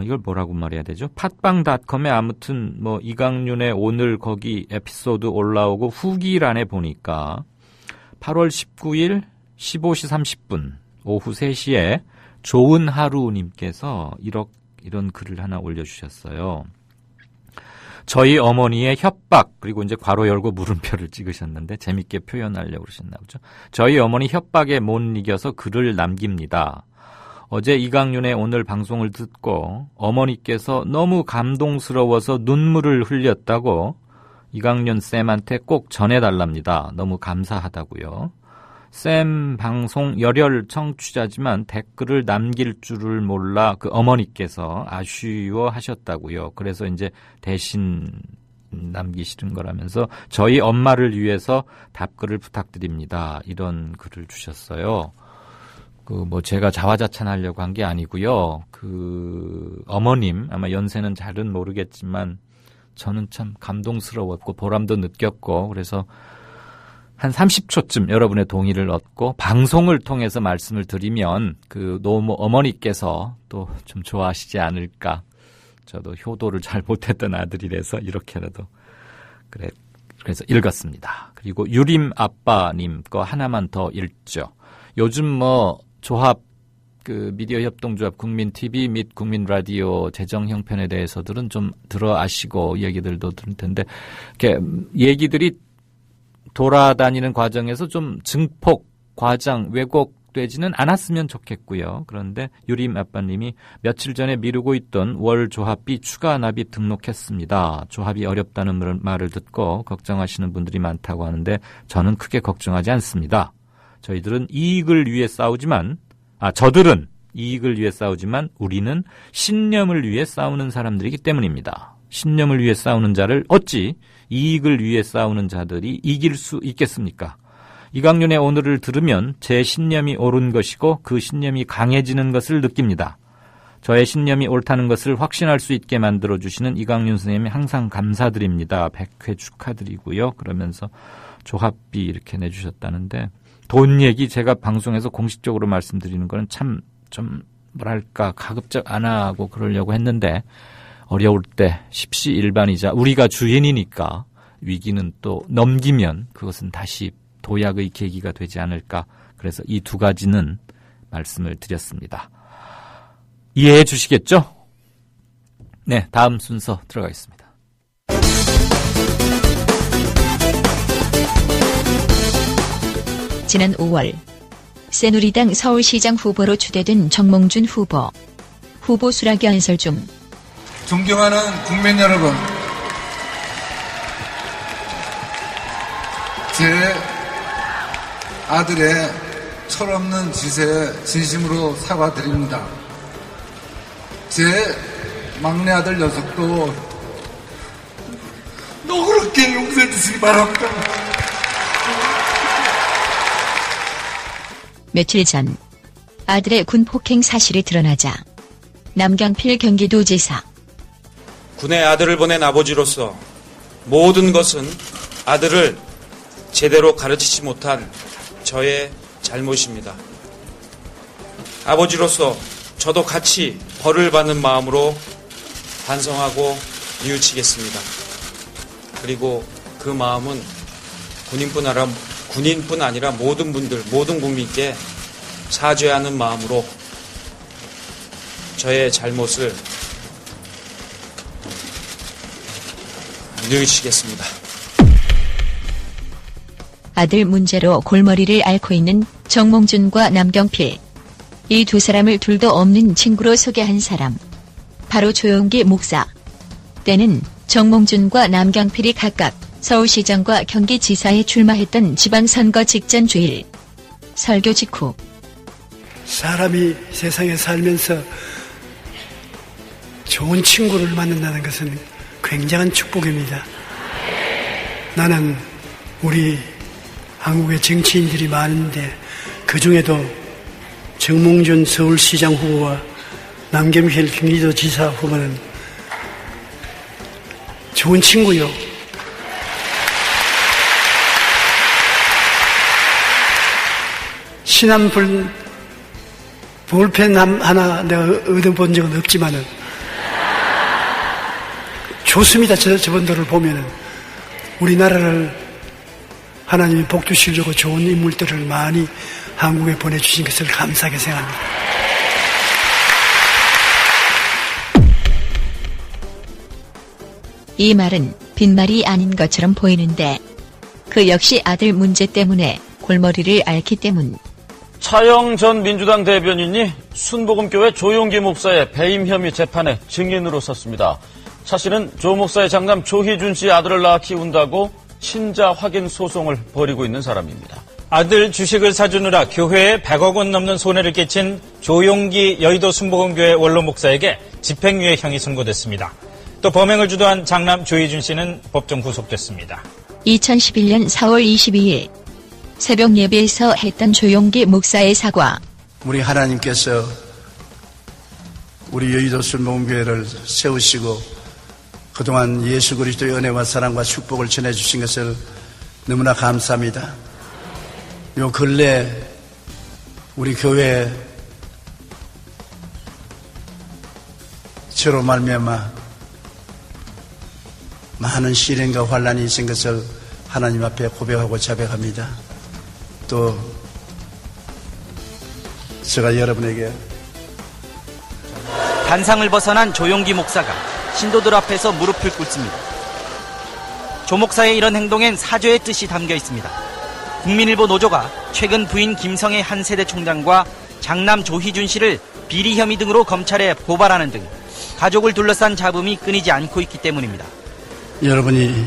이걸 뭐라고 말해야 되죠? 팟빵닷컴에 아무튼 이강윤의 오늘 거기 에피소드 올라오고 후기란에 보니까 8월 19일 15시 30분 오후 3시에 좋은 하루님께서 이런 글을 하나 올려주셨어요. 저희 어머니의 협박, 그리고 이제 괄호 열고 물음표를 찍으셨는데 재밌게 표현하려고 그러셨나 보죠. 저희 어머니 협박에 못 이겨서 글을 남깁니다. 어제 이강윤의 오늘 방송을 듣고 어머니께서 너무 감동스러워서 눈물을 흘렸다고 이강윤 쌤한테 꼭 전해달랍니다. 너무 감사하다고요. 쌤 방송 열혈 청취자지만 댓글을 남길 줄을 몰라 그 어머니께서 아쉬워하셨다고요. 그래서 이제 대신 남기시는 거라면서 저희 엄마를 위해서 답글을 부탁드립니다. 이런 글을 주셨어요. 제가 자화자찬하려고 한 게 아니고요. 어머님, 아마 연세는 잘은 모르겠지만 저는 참 감동스러웠고 보람도 느꼈고 그래서 한 30초쯤 여러분의 동의를 얻고 방송을 통해서 말씀을 드리면 노모 어머니께서 또 좀 좋아하시지 않을까. 저도 효도를 잘 못했던 아들이라서 이렇게라도 그래서 읽었습니다. 그리고 유림 아빠님 거 하나만 더 읽죠. 요즘 조합 미디어 협동조합 국민TV 및 국민라디오 재정 형편에 대해서들은 좀 들어 아시고 얘기들도 들을 텐데 이렇게 얘기들이 돌아다니는 과정에서 좀 증폭, 과장, 왜곡되지는 않았으면 좋겠고요. 그런데 유림 아빠님이 며칠 전에 미루고 있던 월 조합비 추가 납입 등록했습니다. 조합이 어렵다는 말을 듣고 걱정하시는 분들이 많다고 하는데 저는 크게 걱정하지 않습니다. 저들은 이익을 위해 싸우지만 우리는 신념을 위해 싸우는 사람들이기 때문입니다. 신념을 위해 싸우는 자를 어찌 이익을 위해 싸우는 자들이 이길 수 있겠습니까? 이강윤의 오늘을 들으면 제 신념이 옳은 것이고 그 신념이 강해지는 것을 느낍니다. 저의 신념이 옳다는 것을 확신할 수 있게 만들어주시는 이강윤 선생님이 항상 감사드립니다. 100회 축하드리고요. 그러면서 조합비 이렇게 내주셨다는데 돈 얘기 제가 방송에서 공식적으로 말씀드리는 거는 참 좀 가급적 안 하고 그러려고 했는데 어려울 때 십시일반이자 우리가 주인이니까 위기는 또 넘기면 그것은 다시 도약의 계기가 되지 않을까. 그래서 이 두 가지는 말씀을 드렸습니다. 이해해 주시겠죠? 네, 다음 순서 들어가겠습니다. 지난 5월 새누리당 서울시장 후보로 추대된 정몽준 후보 수락이 연설 중 존경하는 국민 여러분, 제 아들의 철없는 짓에 진심으로 사과드립니다. 제 막내 아들 녀석도 너그럽게 용서해 주시기 바랍니다. 며칠 전 아들의 군 폭행 사실이 드러나자 남경필 경기도지사 군에 아들을 보낸 아버지로서 모든 것은 아들을 제대로 가르치지 못한 저의 잘못입니다. 아버지로서 저도 같이 벌을 받는 마음으로 반성하고 뉘우치겠습니다. 그리고 그 마음은 군인뿐 아니라 모든 분들, 모든 국민께 사죄하는 마음으로 저의 잘못을 뉘우치겠습니다. 아들 문제로 골머리를 앓고 있는 정몽준과 남경필. 이 두 사람을 둘도 없는 친구로 소개한 사람. 바로 조용기 목사. 때는 정몽준과 남경필이 각각 서울시장과 경기지사에 출마했던 지방선거 직전 주일. 설교 직후. 사람이 세상에 살면서 좋은 친구를 만난다는 것은 굉장한 축복입니다. 나는 우리 한국의 정치인들이 많은데 그 중에도 정몽준 서울시장 후보와 남경필 경기도지사 후보는 좋은 친구요. 신한 볼펜 하나 내가 얻어본 적은 없지만은 좋습니다. 저분들을 보면은 우리나라를 하나님이 복 주시려고 좋은 인물들을 많이 한국에 보내주신 것을 감사하게 생각합니다. 이 말은 빈말이 아닌 것처럼 보이는데 그 역시 아들 문제 때문에 골머리를 앓기 때문. 차영 전 민주당 대변인이 순복음교회 조용기 목사의 배임 혐의 재판에 증인으로 섰습니다. 차 씨는 조 목사의 장남 조희준 씨 아들을 낳아 키운다고 친자 확인 소송을 벌이고 있는 사람입니다. 아들 주식을 사주느라 교회에 100억 원 넘는 손해를 끼친 조용기 여의도 순복음교회 원로 목사에게 집행유예형이 선고됐습니다. 또 범행을 주도한 장남 조희준 씨는 법정 구속됐습니다. 2011년 4월 22일 새벽 예배에서 했던 조용기 목사의 사과. 우리 하나님께서 우리 여의도 순복음교회를 세우시고 그동안 예수 그리스도의 은혜와 사랑과 축복을 전해주신 것을 너무나 감사합니다. 요 근래 우리 교회에 저로 말미암아 많은 시련과 환란이 있은 것을 하나님 앞에 고백하고 자백합니다. 또 제가 여러분에게 단상을 벗어난 조용기 목사가 신도들 앞에서 무릎을 꿇습니다. 조 목사의 이런 행동엔 사죄의 뜻이 담겨 있습니다. 국민일보 노조가 최근 부인 김성애 한 세대 총장과 장남 조희준 씨를 비리 혐의 등으로 검찰에 고발하는 등 가족을 둘러싼 잡음이 끊이지 않고 있기 때문입니다. 여러분이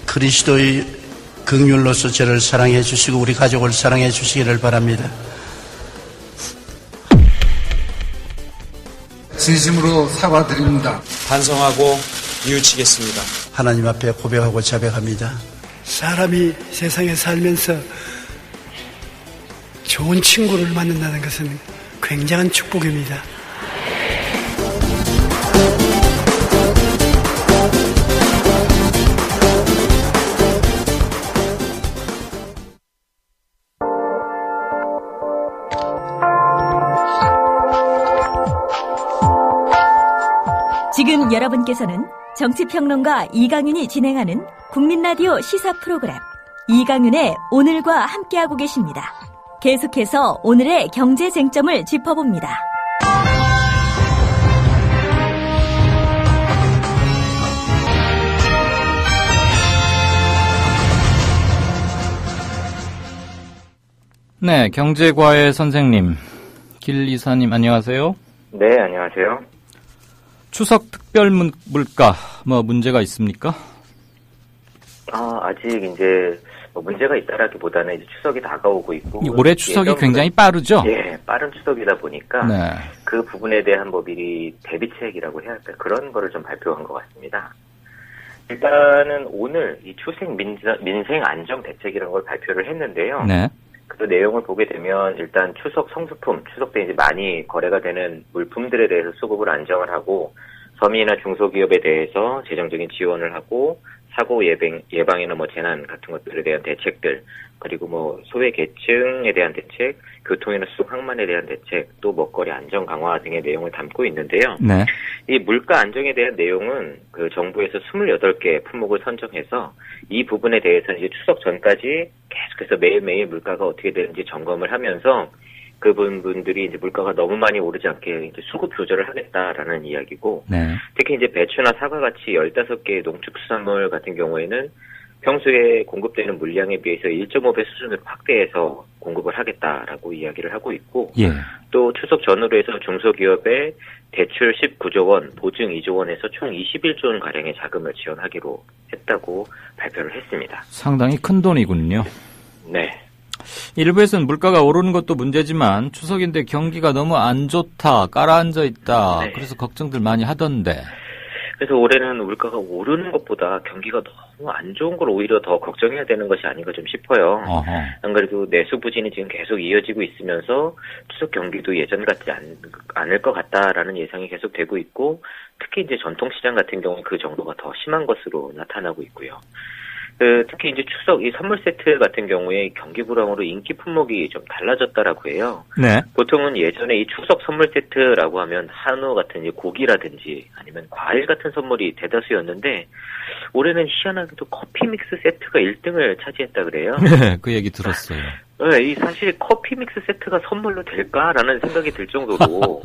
그리스도의 긍휼로서 저를 사랑해 주시고 우리 가족을 사랑해 주시기를 바랍니다. 진심으로 사과드립니다. 반성하고 뉘우치겠습니다. 하나님 앞에 고백하고 자백합니다. 사람이 세상에 살면서 좋은 친구를 만난다는 것은 굉장한 축복입니다. 지금 여러분께서는 정치평론가 이강윤이 진행하는 국민라디오 시사 프로그램 이강윤의 오늘과 함께하고 계십니다. 계속해서 오늘의 경제 쟁점을 짚어봅니다. 네, 경제과의 선생님, 길 이사님 안녕하세요. 네, 안녕하세요. 추석 특별 물가 뭐 문제가 있습니까? 아직 이제 문제가 있다라기보다는 이제 추석이 다가오고 있고 올해 추석이 굉장히 빠르죠? 예, 빠른 추석이다 보니까 네. 그 부분에 대한 뭐 미리 대비책이라고 해야 할까 그런 거를 좀 발표한 것 같습니다. 일단은 오늘 이 추석 민생 안정 대책이라는 걸 발표를 했는데요. 네. 그 내용을 보게 되면 일단 추석 성수품, 추석 때 이제 많이 거래가 되는 물품들에 대해서 수급을 안정을 하고 서민이나 중소기업에 대해서 재정적인 지원을 하고 사고 예방이나 뭐 재난 같은 것들에 대한 대책들, 그리고 뭐 소외계층에 대한 대책, 교통이나 수송 항만에 대한 대책, 또 먹거리 안정 강화 등의 내용을 담고 있는데요. 네. 이 물가 안정에 대한 내용은 그 정부에서 28개 품목을 선정해서 이 부분에 대해서는 이제 추석 전까지 계속해서 매일매일 물가가 어떻게 되는지 점검을 하면서 그 분들이 이제 물가가 너무 많이 오르지 않게 이제 수급 조절을 하겠다라는 이야기고, 네. 특히 이제 배추나 사과 같이 15개의 농축수산물 같은 경우에는 평소에 공급되는 물량에 비해서 1.5배 수준으로 확대해서 공급을 하겠다라고 이야기를 하고 있고, 예. 또 추석 전후로 해서 중소기업에 대출 19조 원, 보증 2조 원에서 총 21조 원 가량의 자금을 지원하기로 했다고 발표를 했습니다. 상당히 큰 돈이군요. 네. 일부에서는 물가가 오르는 것도 문제지만 추석인데 경기가 너무 안 좋다, 깔아앉아 있다. 네. 그래서 걱정들 많이 하던데. 그래서 올해는 물가가 오르는 것보다 경기가 너무 안 좋은 걸 오히려 더 걱정해야 되는 것이 아닌가 좀 싶어요. 안 그래도 내수 부진이 지금 계속 이어지고 있으면서 추석 경기도 예전 같지 않을 것 같다라는 예상이 계속 되고 있고, 특히 이제 전통시장 같은 경우는 그 정도가 더 심한 것으로 나타나고 있고요. 특히 이제 추석 이 선물 세트 같은 경우에 경기 불황으로 인기 품목이 좀 달라졌다라고 해요. 네. 보통은 예전에 이 추석 선물 세트라고 하면 한우 같은 이제 고기라든지 아니면 과일 같은 선물이 대다수였는데 올해는 희한하게도 커피 믹스 세트가 1등을 차지했다 그래요. 네, 그 얘기 들었어요. 네, 이 사실 커피 믹스 세트가 선물로 될까라는 생각이 들 정도로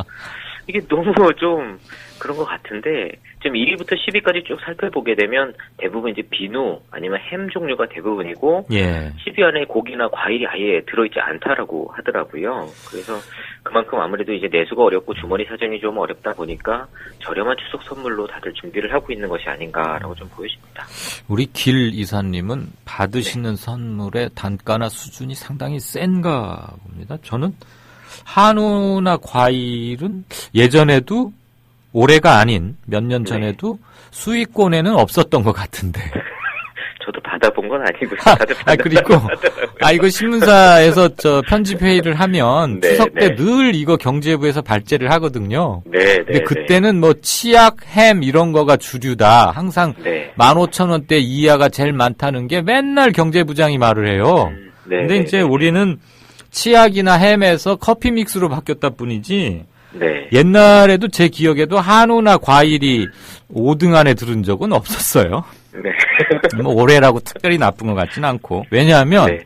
이게 너무 좀 그런 것 같은데 지금 1위부터 10위까지 쭉 살펴보게 되면 대부분 이제 비누 아니면 햄 종류가 대부분이고 10위 안에 고기나 과일이 아예 들어있지 않다라고 하더라고요. 그래서 그만큼 아무래도 이제 내수가 어렵고 주머니 사정이 좀 어렵다 보니까 저렴한 추석 선물로 다들 준비를 하고 있는 것이 아닌가라고 좀 보여집니다. 우리 길 이사님은 받으시는 선물의 단가나 수준이 상당히 센가 봅니다. 저는 한우나 과일은 예전에도 올해가 아닌 몇 년 전에도 수익권에는 없었던 것 같은데. 저도 받아본 건 아니고요. 다들 그리고 이거 신문사에서 편집 회의를 하면 추석 때 늘 이거 경제부에서 발제를 하거든요. 근데 그때는 뭐 치약, 햄 이런 거가 주류다. 항상 15,000원대 이하가 제일 많다는 게 맨날 경제부장이 말을 해요. 근데 이제 우리는 치약이나 햄에서 커피 믹스로 바뀌었다 뿐이지. 옛날에도 제 기억에도 한우나 과일이 5등 안에 들은 적은 없었어요. 뭐 올해라고 특별히 나쁜 것 같지는 않고. 왜냐하면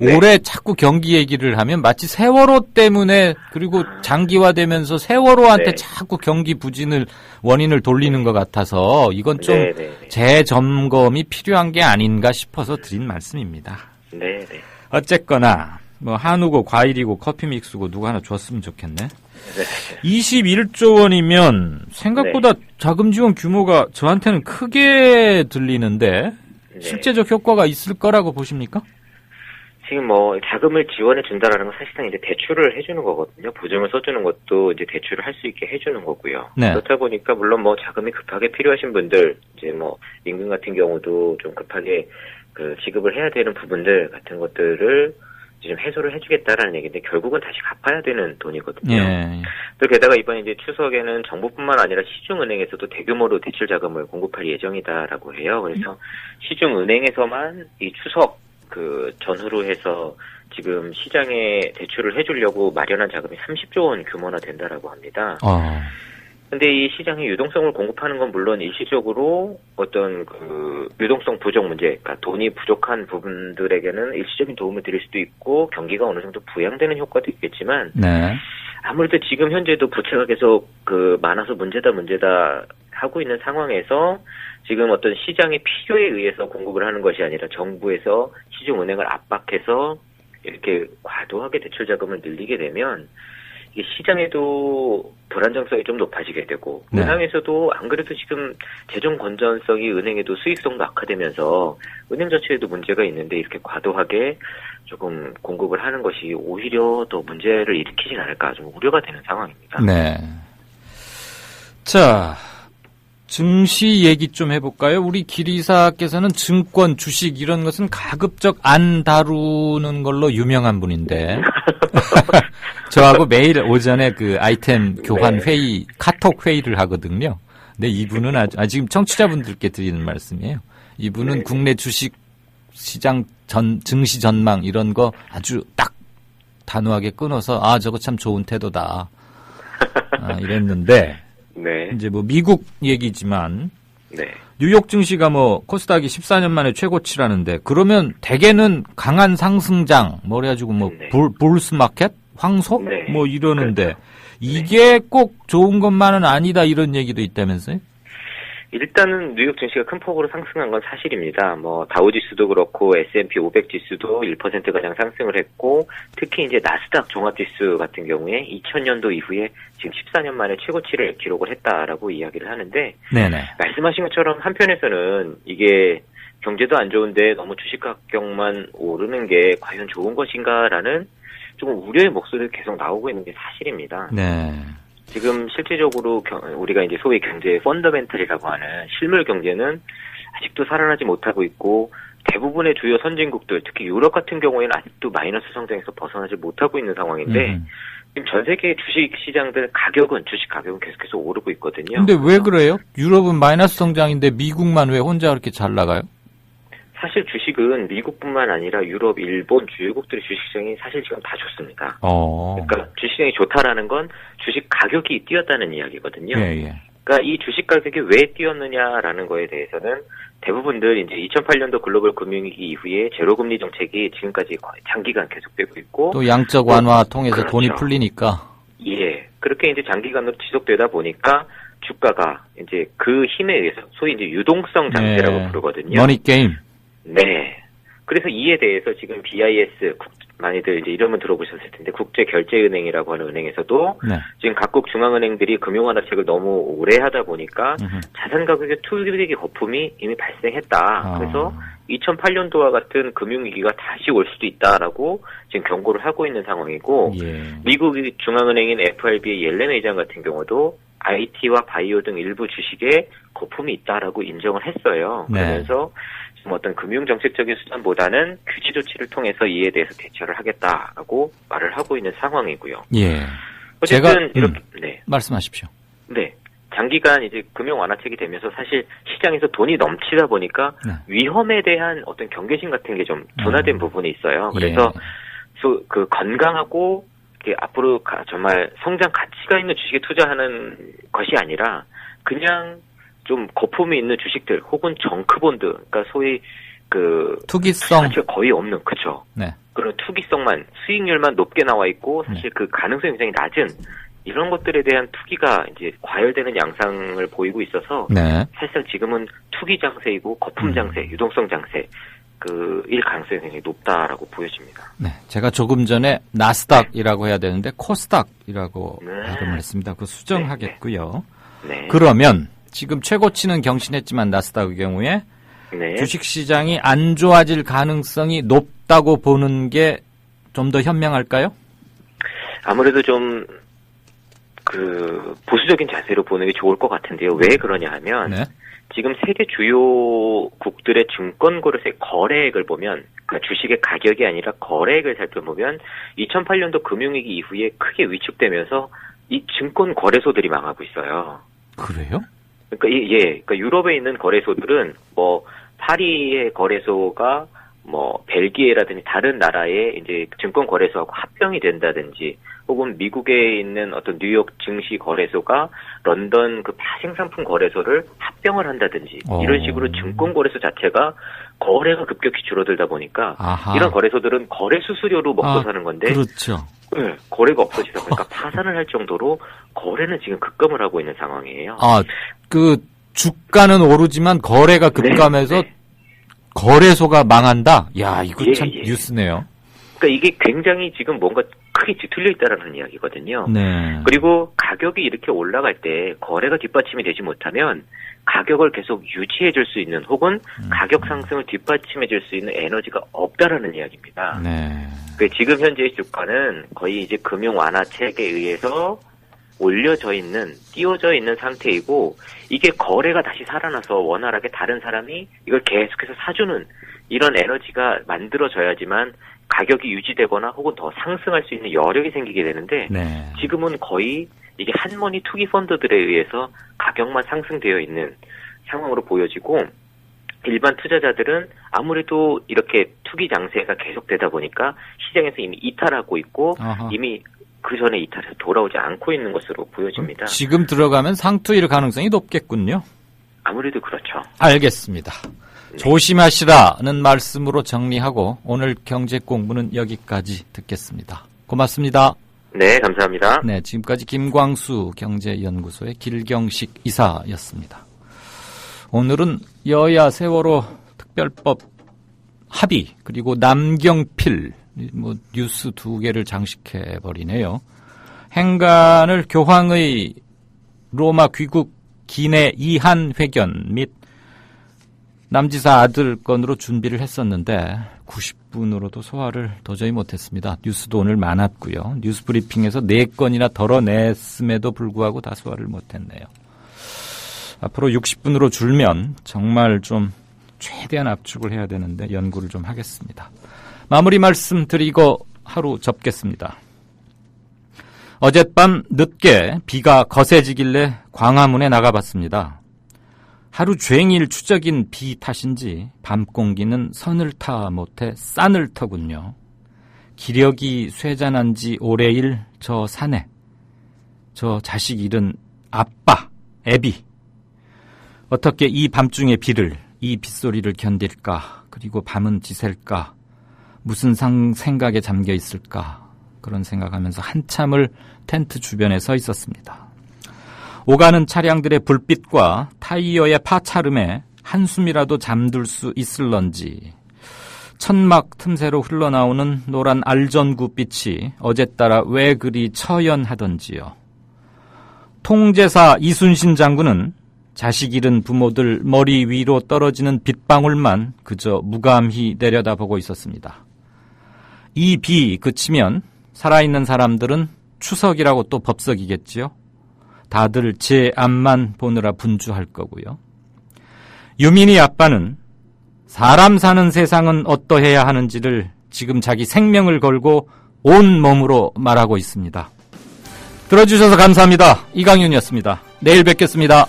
올해 자꾸 경기 얘기를 하면 마치 세월호 때문에 그리고 장기화되면서 세월호한테 자꾸 경기 부진을 원인을 돌리는 것 같아서 이건 좀 재점검이 필요한 게 아닌가 싶어서 드린 말씀입니다. 어쨌거나 뭐 한우고 과일이고 커피 믹스고 누구 하나 줬으면 좋겠네. 21조 원이면 생각보다 자금 지원 규모가 저한테는 크게 들리는데 실제적 효과가 있을 거라고 보십니까? 지금 뭐 자금을 지원해 준다라는 건 사실상 이제 대출을 해주는 거거든요. 보증을 써주는 것도 이제 대출을 할 수 있게 해주는 거고요. 그렇다 보니까 물론 뭐 자금이 급하게 필요하신 분들 이제 뭐 임금 같은 경우도 좀 급하게 그 지급을 해야 되는 부분들 같은 것들을 좀 해소를 해주겠다라는 얘기인데 결국은 다시 갚아야 되는 돈이거든요. 또 게다가 이번 이제 추석에는 정부뿐만 아니라 시중은행에서도 대규모로 대출 자금을 공급할 예정이다라고 해요. 그래서 시중은행에서만 이 추석 그 전후로 해서 지금 시장에 대출을 해주려고 마련한 자금이 30조 원 규모나 된다라고 합니다. 근데 이 시장에 유동성을 공급하는 건 물론 일시적으로 어떤 그 유동성 부족 문제, 그러니까 돈이 부족한 부분들에게는 일시적인 도움을 드릴 수도 있고 경기가 어느 정도 부양되는 효과도 있겠지만 아무래도 지금 현재도 부채가 계속 그 많아서 문제다 하고 있는 상황에서 지금 어떤 시장의 필요에 의해서 공급을 하는 것이 아니라 정부에서 시중은행을 압박해서 이렇게 과도하게 대출 자금을 늘리게 되면 이게 시장에도 불안정성이 좀 높아지게 되고 은행에서도 안 그래도 지금 재정 건전성이 은행에도 수익성도 악화되면서 은행 자체에도 문제가 있는데 이렇게 과도하게 조금 공급을 하는 것이 오히려 더 문제를 일으키진 않을까 좀 우려가 되는 상황입니다. 자, 증시 얘기 좀 해볼까요? 우리 기리사께서는 증권, 주식 이런 것은 가급적 안 다루는 걸로 유명한 분인데 저하고 매일 오전에 그 아이템 교환 회의, 카톡 회의를 하거든요. 근데 이분은 지금 청취자분들께 드리는 말씀이에요. 이분은 국내 주식 시장 증시 전망 이런 거 아주 딱 단호하게 끊어서 저거 참 좋은 태도다. 이랬는데 이제 뭐 미국 얘기지만 뉴욕 증시가 뭐 코스닥이 14년 만에 최고치라는데 그러면 대개는 강한 상승장 뭐 그래가지고 뭐 볼스 마켓 황소 뭐 이러는데 이게 꼭 좋은 것만은 아니다 이런 얘기도 있다면서요? 일단은 뉴욕 증시가 큰 폭으로 상승한 건 사실입니다. 뭐 다우지수도 그렇고 S&P 500 지수도 1% 가량 상승을 했고 특히 이제 나스닥 종합지수 같은 경우에 2000년도 이후에 지금 14년 만에 최고치를 기록을 했다라고 이야기를 하는데 말씀하신 것처럼 한편에서는 이게 경제도 안 좋은데 너무 주식 가격만 오르는 게 과연 좋은 것인가라는 조금 우려의 목소리가 계속 나오고 있는 게 사실입니다. 지금 실질적으로 우리가 이제 소위 경제의 펀더멘털이라고 하는 실물 경제는 아직도 살아나지 못하고 있고 대부분의 주요 선진국들, 특히 유럽 같은 경우에는 아직도 마이너스 성장에서 벗어나지 못하고 있는 상황인데 지금 전 세계 주식 시장들 주식 가격은 계속해서 오르고 있거든요. 근데 왜 그래요? 유럽은 마이너스 성장인데 미국만 왜 혼자 그렇게 잘 나가요? 사실 주식은 미국뿐만 아니라 유럽, 일본 주요국들의 주식시장이 사실 지금 다 좋습니다. 그러니까 주식시장이 좋다라는 건 주식 가격이 뛰었다는 이야기거든요. 그러니까 이 주식 가격이 왜 뛰었느냐라는 거에 대해서는 대부분들 이제 2008년도 글로벌 금융위기 이후에 제로금리 정책이 지금까지 거의 장기간 계속되고 있고 또 양적 완화 통해서 돈이 풀리니까 그렇게 이제 장기간으로 지속되다 보니까 주가가 이제 그 힘에 의해서 소위 이제 유동성 장세라고 부르거든요. 머니 게임. 네. 그래서 이에 대해서 지금 BIS 많이들 이제 이름은 들어보셨을 텐데 국제결제은행이라고 하는 은행에서도 지금 각국 중앙은행들이 금융완화책을 너무 오래 하다 보니까 자산 가격의 투기의 거품이 이미 발생했다. 그래서 2008년도와 같은 금융위기가 다시 올 수도 있다라고 지금 경고를 하고 있는 상황이고 미국 중앙은행인 FRB의 옐렌 의장 같은 경우도 IT와 바이오 등 일부 주식에 거품이 있다라고 인정을 했어요. 그러면서 지금 어떤 금융정책적인 수단보다는 규제 조치를 통해서 이에 대해서 대처를 하겠다라고 말을 하고 있는 상황이고요. 예. 어쨌든 이렇게 말씀하십시오. 네. 장기간 이제 금융 완화책이 되면서 사실 시장에서 돈이 넘치다 보니까 위험에 대한 어떤 경계심 같은 게 좀 둔화된 부분이 있어요. 그래서 그 건강하고 앞으로 정말 성장 가치가 있는 주식에 투자하는 것이 아니라 그냥 좀 거품이 있는 주식들 혹은 정크본드, 그러니까 소위 그 투기성 자체가 거의 없는 그렇죠. 네. 그런 투기성만 수익률만 높게 나와 있고 사실 그 가능성이 굉장히 낮은 이런 것들에 대한 투기가 이제 과열되는 양상을 보이고 있어서 사실상 지금은 투기 장세이고 거품 장세, 유동성 장세. 일 가능성이 굉장히 높다라고 보여집니다. 네, 제가 조금 전에 나스닥이라고 해야 되는데 코스닥이라고 발음을 했습니다. 그 수정하겠고요. 그러면 지금 최고치는 경신했지만 나스닥의 경우에 주식시장이 안 좋아질 가능성이 높다고 보는 게 좀 더 현명할까요? 아무래도 좀 보수적인 자세로 보는 게 좋을 것 같은데요. 왜 그러냐 하면 지금 세계 주요국들의 증권 거래소의 거래액을 보면, 그러니까 주식의 가격이 아니라 거래액을 살펴보면 2008년도 금융위기 이후에 크게 위축되면서 이 증권 거래소들이 망하고 있어요. 그래요? 그러니까 그러니까 유럽에 있는 거래소들은 파리의 거래소가 벨기에라든지 다른 나라의 이제 증권 거래소하고 합병이 된다든지, 혹은 미국에 있는 어떤 뉴욕 증시 거래소가 런던 그 파생상품 거래소를 합병을 한다든지, 이런 식으로 증권 거래소 자체가 거래가 급격히 줄어들다 보니까 이런 거래소들은 거래 수수료로 먹고 사는 건데, 그렇죠. 네, 거래가 없어지다 보니까 파산을 할 정도로 거래는 지금 급감을 하고 있는 상황이에요. 주가는 오르지만 거래가 급감해서 거래소가 망한다? 야, 이거 참 뉴스네요. 그러니까 이게 굉장히 지금 뭔가 크게 뒤틀려 있다라는 이야기거든요. 그리고 가격이 이렇게 올라갈 때 거래가 뒷받침이 되지 못하면 가격을 계속 유지해 줄 수 있는, 혹은 가격 상승을 뒷받침해 줄 수 있는 에너지가 없다라는 이야기입니다. 지금 현재의 주가는 거의 이제 금융 완화책에 의해서 띄워져 있는 상태이고, 이게 거래가 다시 살아나서 원활하게 다른 사람이 이걸 계속해서 사주는 이런 에너지가 만들어져야지만 가격이 유지되거나 혹은 더 상승할 수 있는 여력이 생기게 되는데, 지금은 거의 이게 한머니 투기 펀드들에 의해서 가격만 상승되어 있는 상황으로 보여지고, 일반 투자자들은 아무래도 이렇게 투기 장세가 계속되다 보니까 시장에서 이미 이탈하고 있고, 이미 그 전에 이탈해서 돌아오지 않고 있는 것으로 보여집니다. 지금 들어가면 상투일 가능성이 높겠군요. 아무래도 그렇죠. 알겠습니다. 조심하시라는 말씀으로 정리하고 오늘 경제 공부는 여기까지 듣겠습니다. 고맙습니다. 네, 감사합니다. 네, 지금까지 김광수 경제연구소의 길경식 이사였습니다. 오늘은 여야 세월호 특별법 합의, 그리고 남경필 뉴스 두 개를 장식해버리네요. 행간을 교황의 로마 귀국 기내 이한 회견 및 남지사 아들 건으로 준비를 했었는데 90분으로도 소화를 도저히 못했습니다. 뉴스도 오늘 많았고요. 뉴스 브리핑에서 4건이나 덜어냈음에도 불구하고 다 소화를 못했네요. 앞으로 60분으로 줄면 정말 좀 최대한 압축을 해야 되는데 연구를 좀 하겠습니다. 마무리 말씀드리고 하루 접겠습니다. 어젯밤 늦게 비가 거세지길래 광화문에 나가봤습니다. 하루 종일 추적인 비 탓인지 밤 공기는 선을 타 못해 싼을 터군요. 기력이 쇠잔한 지 오래일 저 사내, 저 자식 잃은 아빠, 애비. 어떻게 이 밤중의 비를, 이 빗소리를 견딜까? 그리고 밤은 지셀까? 무슨 생각에 잠겨 있을까? 그런 생각하면서 한참을 텐트 주변에 서 있었습니다. 오가는 차량들의 불빛과 타이어의 파차름에 한숨이라도 잠들 수 있을런지 천막 틈새로 흘러나오는 노란 알전구빛이 어제 따라 왜 그리 처연하던지요. 통제사 이순신 장군은 자식 잃은 부모들 머리 위로 떨어지는 빗방울만 그저 무감히 내려다보고 있었습니다. 이 비 그치면 살아있는 사람들은 추석이라고 또 법석이겠지요. 다들 제 앞만 보느라 분주할 거고요. 유민이 아빠는 사람 사는 세상은 어떠해야 하는지를 지금 자기 생명을 걸고 온 몸으로 말하고 있습니다. 들어주셔서 감사합니다. 이강윤이었습니다. 내일 뵙겠습니다.